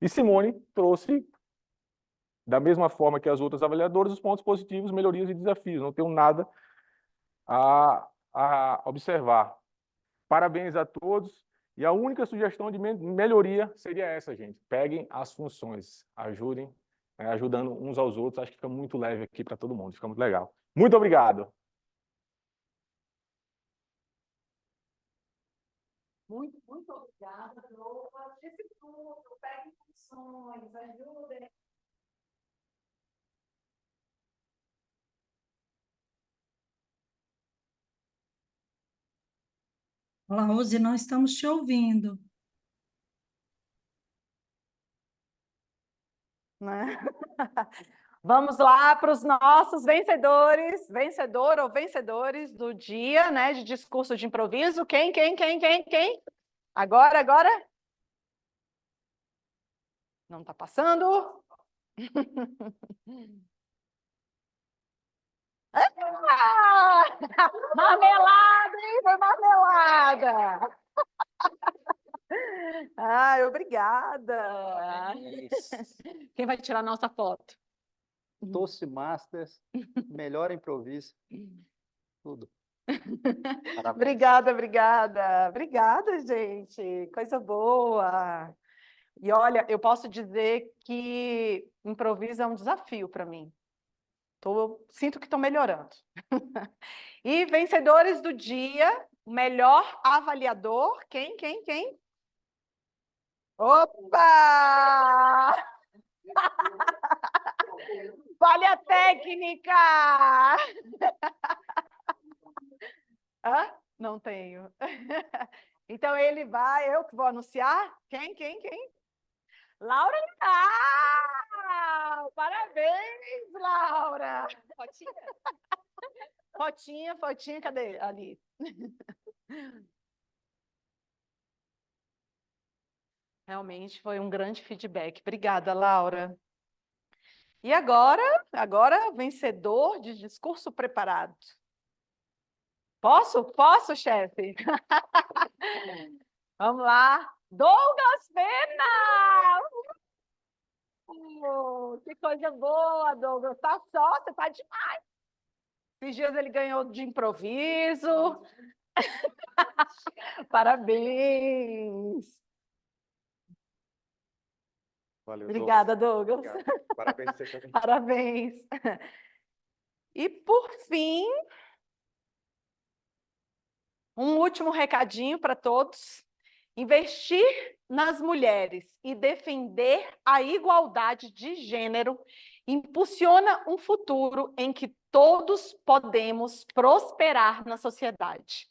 E Simone trouxe, da mesma forma que as outras avaliadoras, os pontos positivos, melhorias e desafios. Não tenho nada a observar. Parabéns a todos. E a única sugestão de melhoria seria essa, gente. Peguem as funções, ajudando uns aos outros. Acho que fica muito leve aqui para todo mundo, fica muito legal. Muito obrigado. Muito obrigada, Lola. Esse tudo, peguem funções, ajudem. Laúze, não estamos te ouvindo. Né? Vamos lá para os nossos vencedores, vencedor ou vencedores do dia, né, de discurso de improviso. Quem? Agora? Não está passando? Marmelada, hein? Foi marmelada! Ai, obrigada! Quem vai tirar nossa foto? Toastmasters, melhor improviso, tudo. Obrigada. Obrigada, gente. Coisa boa. E olha, eu posso dizer que improviso é um desafio para mim. Sinto que estou melhorando. E vencedores do dia, o melhor avaliador, quem? Opa! Vale a técnica! Hã? Não tenho. Então ele vai, eu que vou anunciar? Quem? Laura Leal! Parabéns, Laura! Fotinha, cadê? Ali. Realmente foi um grande feedback. Obrigada, Laura. E agora vencedor de discurso preparado. Posso, chefe? Vamos lá. Douglas Pena! Que coisa boa, Douglas. Tá só, você tá demais. Esses dias ele ganhou de improviso. Parabéns. Valeu, Obrigada, Douglas. Obrigado. Parabéns. Parabéns. E, por fim, um último recadinho para todos. Investir nas mulheres e defender a igualdade de gênero impulsiona um futuro em que todos podemos prosperar na sociedade,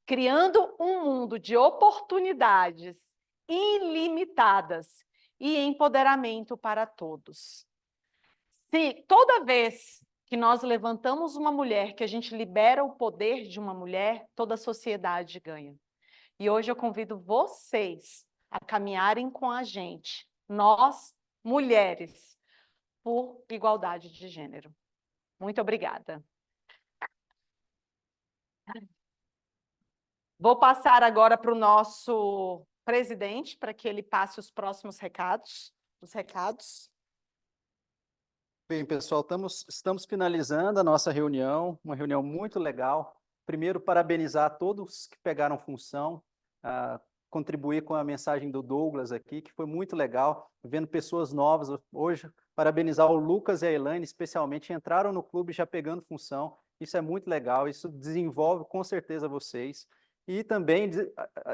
criando um mundo de oportunidades ilimitadas e empoderamento para todos. Se toda vez que nós levantamos uma mulher, que a gente libera o poder de uma mulher, toda a sociedade ganha. E hoje eu convido vocês a caminharem com a gente, nós, mulheres, por igualdade de gênero. Muito obrigada. Vou passar agora para o nosso presidente, para que ele passe os próximos recados. Os recados. Bem, pessoal, estamos finalizando a nossa reunião, uma reunião muito legal. Primeiro, parabenizar todos que pegaram função, contribuir com a mensagem do Douglas aqui, que foi muito legal, vendo pessoas novas hoje. Parabenizar o Lucas e a Elaine, especialmente, entraram no clube já pegando função. Isso é muito legal, isso desenvolve com certeza vocês. E também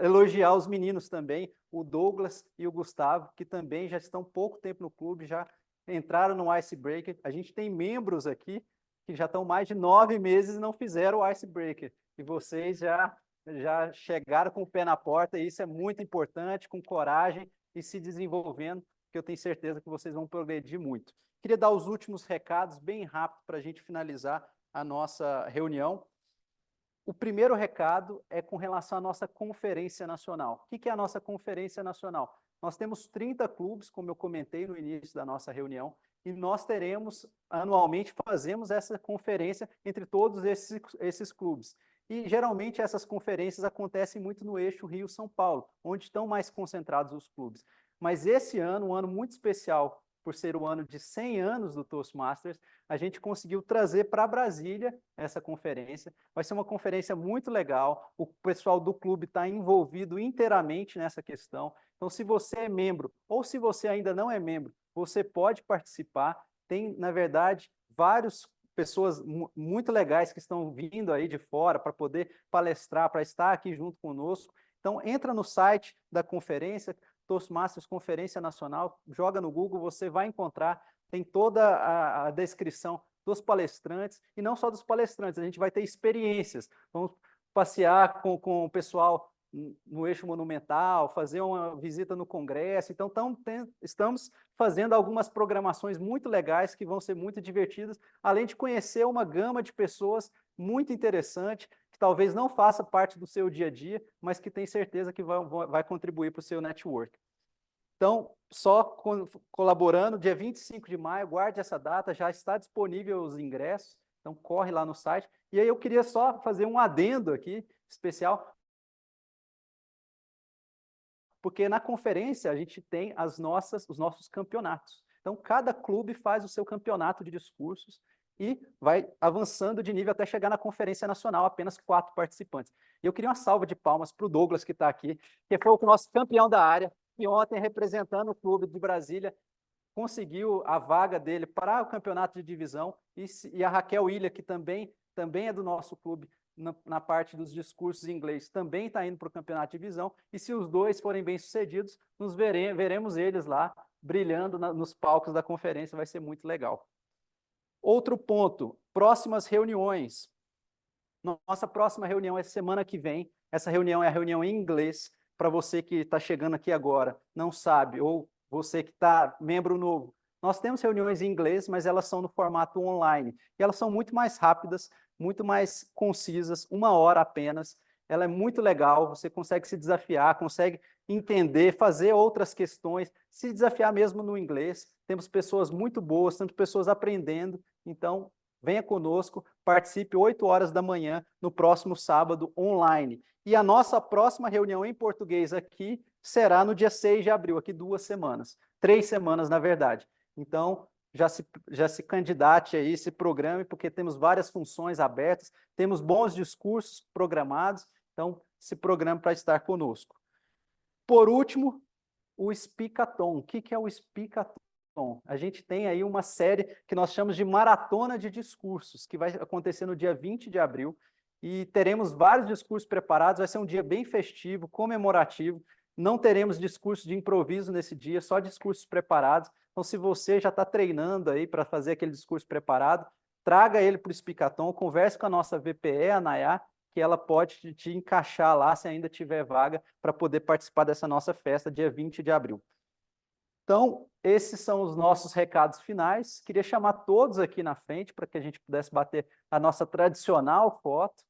elogiar os meninos também, o Douglas e o Gustavo, que também já estão pouco tempo no clube, já entraram no Icebreaker. A gente tem membros aqui que já estão mais de 9 meses e não fizeram o Icebreaker. E vocês já chegaram com o pé na porta, e isso é muito importante, com coragem e se desenvolvendo, que eu tenho certeza que vocês vão progredir muito. Queria dar os últimos recados bem rápido para a gente finalizar a nossa reunião. O primeiro recado é com relação à nossa Conferência Nacional. O que é a nossa Conferência Nacional? Nós temos 30 clubes, como eu comentei no início da nossa reunião, e nós teremos, anualmente, fazemos essa conferência entre todos esses clubes. E, geralmente, essas conferências acontecem muito no eixo Rio-São Paulo, onde estão mais concentrados os clubes. Mas esse ano, um ano muito especial, por ser o ano de 100 anos do Toastmasters, a gente conseguiu trazer para Brasília essa conferência. Vai ser uma conferência muito legal, o pessoal do clube está envolvido inteiramente nessa questão. Então, se você é membro, ou se você ainda não é membro, você pode participar. Tem, na verdade, várias pessoas muito legais que estão vindo aí de fora para poder palestrar, para estar aqui junto conosco. Então, entra no site da conferência, Toastmasters Conferência Nacional, joga no Google, você vai encontrar, tem toda a descrição dos palestrantes, e não só dos palestrantes, a gente vai ter experiências, vamos passear com o pessoal no eixo monumental, fazer uma visita no Congresso. Então, estamos fazendo algumas programações muito legais que vão ser muito divertidas, além de conhecer uma gama de pessoas muito interessante, que talvez não faça parte do seu dia a dia, mas que tem certeza que vai contribuir para o seu network. Então, só colaborando, dia 25 de maio, guarde essa data, já está disponível os ingressos, então corre lá no site. E aí eu queria só fazer um adendo aqui, especial, porque na conferência a gente tem os nossos campeonatos. Então, cada clube faz o seu campeonato de discursos e vai avançando de nível até chegar na Conferência Nacional, apenas 4 participantes. E eu queria uma salva de palmas para o Douglas, que está aqui, que foi o nosso campeão da área, e ontem, representando o clube de Brasília, conseguiu a vaga dele para o campeonato de divisão, e a Raquel Ilha, que também é do nosso clube, na parte dos discursos em inglês, também está indo para o campeonato de divisão, e se os dois forem bem-sucedidos, veremos eles lá, brilhando nos palcos da conferência, vai ser muito legal. Outro ponto, próximas reuniões. Nossa próxima reunião é semana que vem, essa reunião é a reunião em inglês, para você que está chegando aqui agora, não sabe, ou você que está membro novo. Nós temos reuniões em inglês, mas elas são no formato online, e elas são muito mais rápidas, muito mais concisas, 1 hora apenas. Ela é muito legal, você consegue se desafiar, consegue entender, fazer outras questões, se desafiar mesmo no inglês. Temos pessoas muito boas, temos pessoas aprendendo, então venha conosco, participe 8 horas da manhã no próximo sábado online. E a nossa próxima reunião em português aqui será no dia 6 de abril, aqui 2 semanas, 3 semanas na verdade. Então, já se candidate aí, se programe, porque temos várias funções abertas, temos bons discursos programados, então se programe para estar conosco. Por último, o Speakathon. O que é o Speakathon? A gente tem aí uma série que nós chamamos de Maratona de Discursos, que vai acontecer no dia 20 de abril, e teremos vários discursos preparados, vai ser um dia bem festivo, comemorativo, não teremos discurso de improviso nesse dia, só discursos preparados. Então, se você já está treinando aí para fazer aquele discurso preparado, traga ele para o Speakathon, converse com a nossa VPE, a Nayá, que ela pode te encaixar lá, se ainda tiver vaga, para poder participar dessa nossa festa, dia 20 de abril. Então, esses são os nossos recados finais. Queria chamar todos aqui na frente, para que a gente pudesse bater a nossa tradicional foto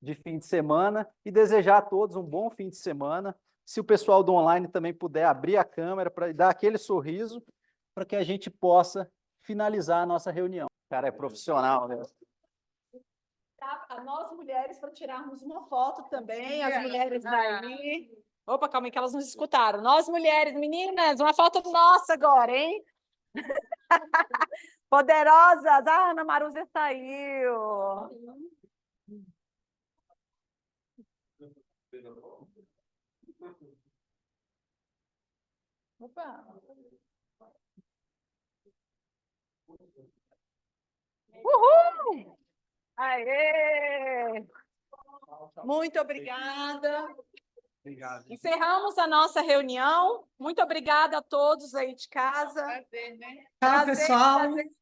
de fim de semana, e desejar a todos um bom fim de semana. Se o pessoal do online também puder abrir a câmera para dar aquele sorriso, para que a gente possa finalizar a nossa reunião. Cara, é profissional, né? aproveitar a nós mulheres para tirarmos uma foto também, as mulheres daí. Opa, calma aí que elas nos escutaram. Nós mulheres, meninas, uma foto nossa agora, hein? Poderosas! Ah, Ana Marúzia saiu. Opa. Uhul! Aê! Muito obrigada. Obrigado. Encerramos a nossa reunião. Muito obrigada a todos aí de casa. Tchau, Prazer, pessoal. prazer. Tchau,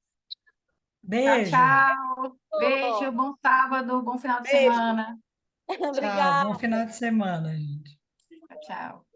Beijo. tchau. Beijo, bom sábado, bom final de Beijo. semana. Tchau, Obrigada. bom final de semana, gente. Tchau, tchau.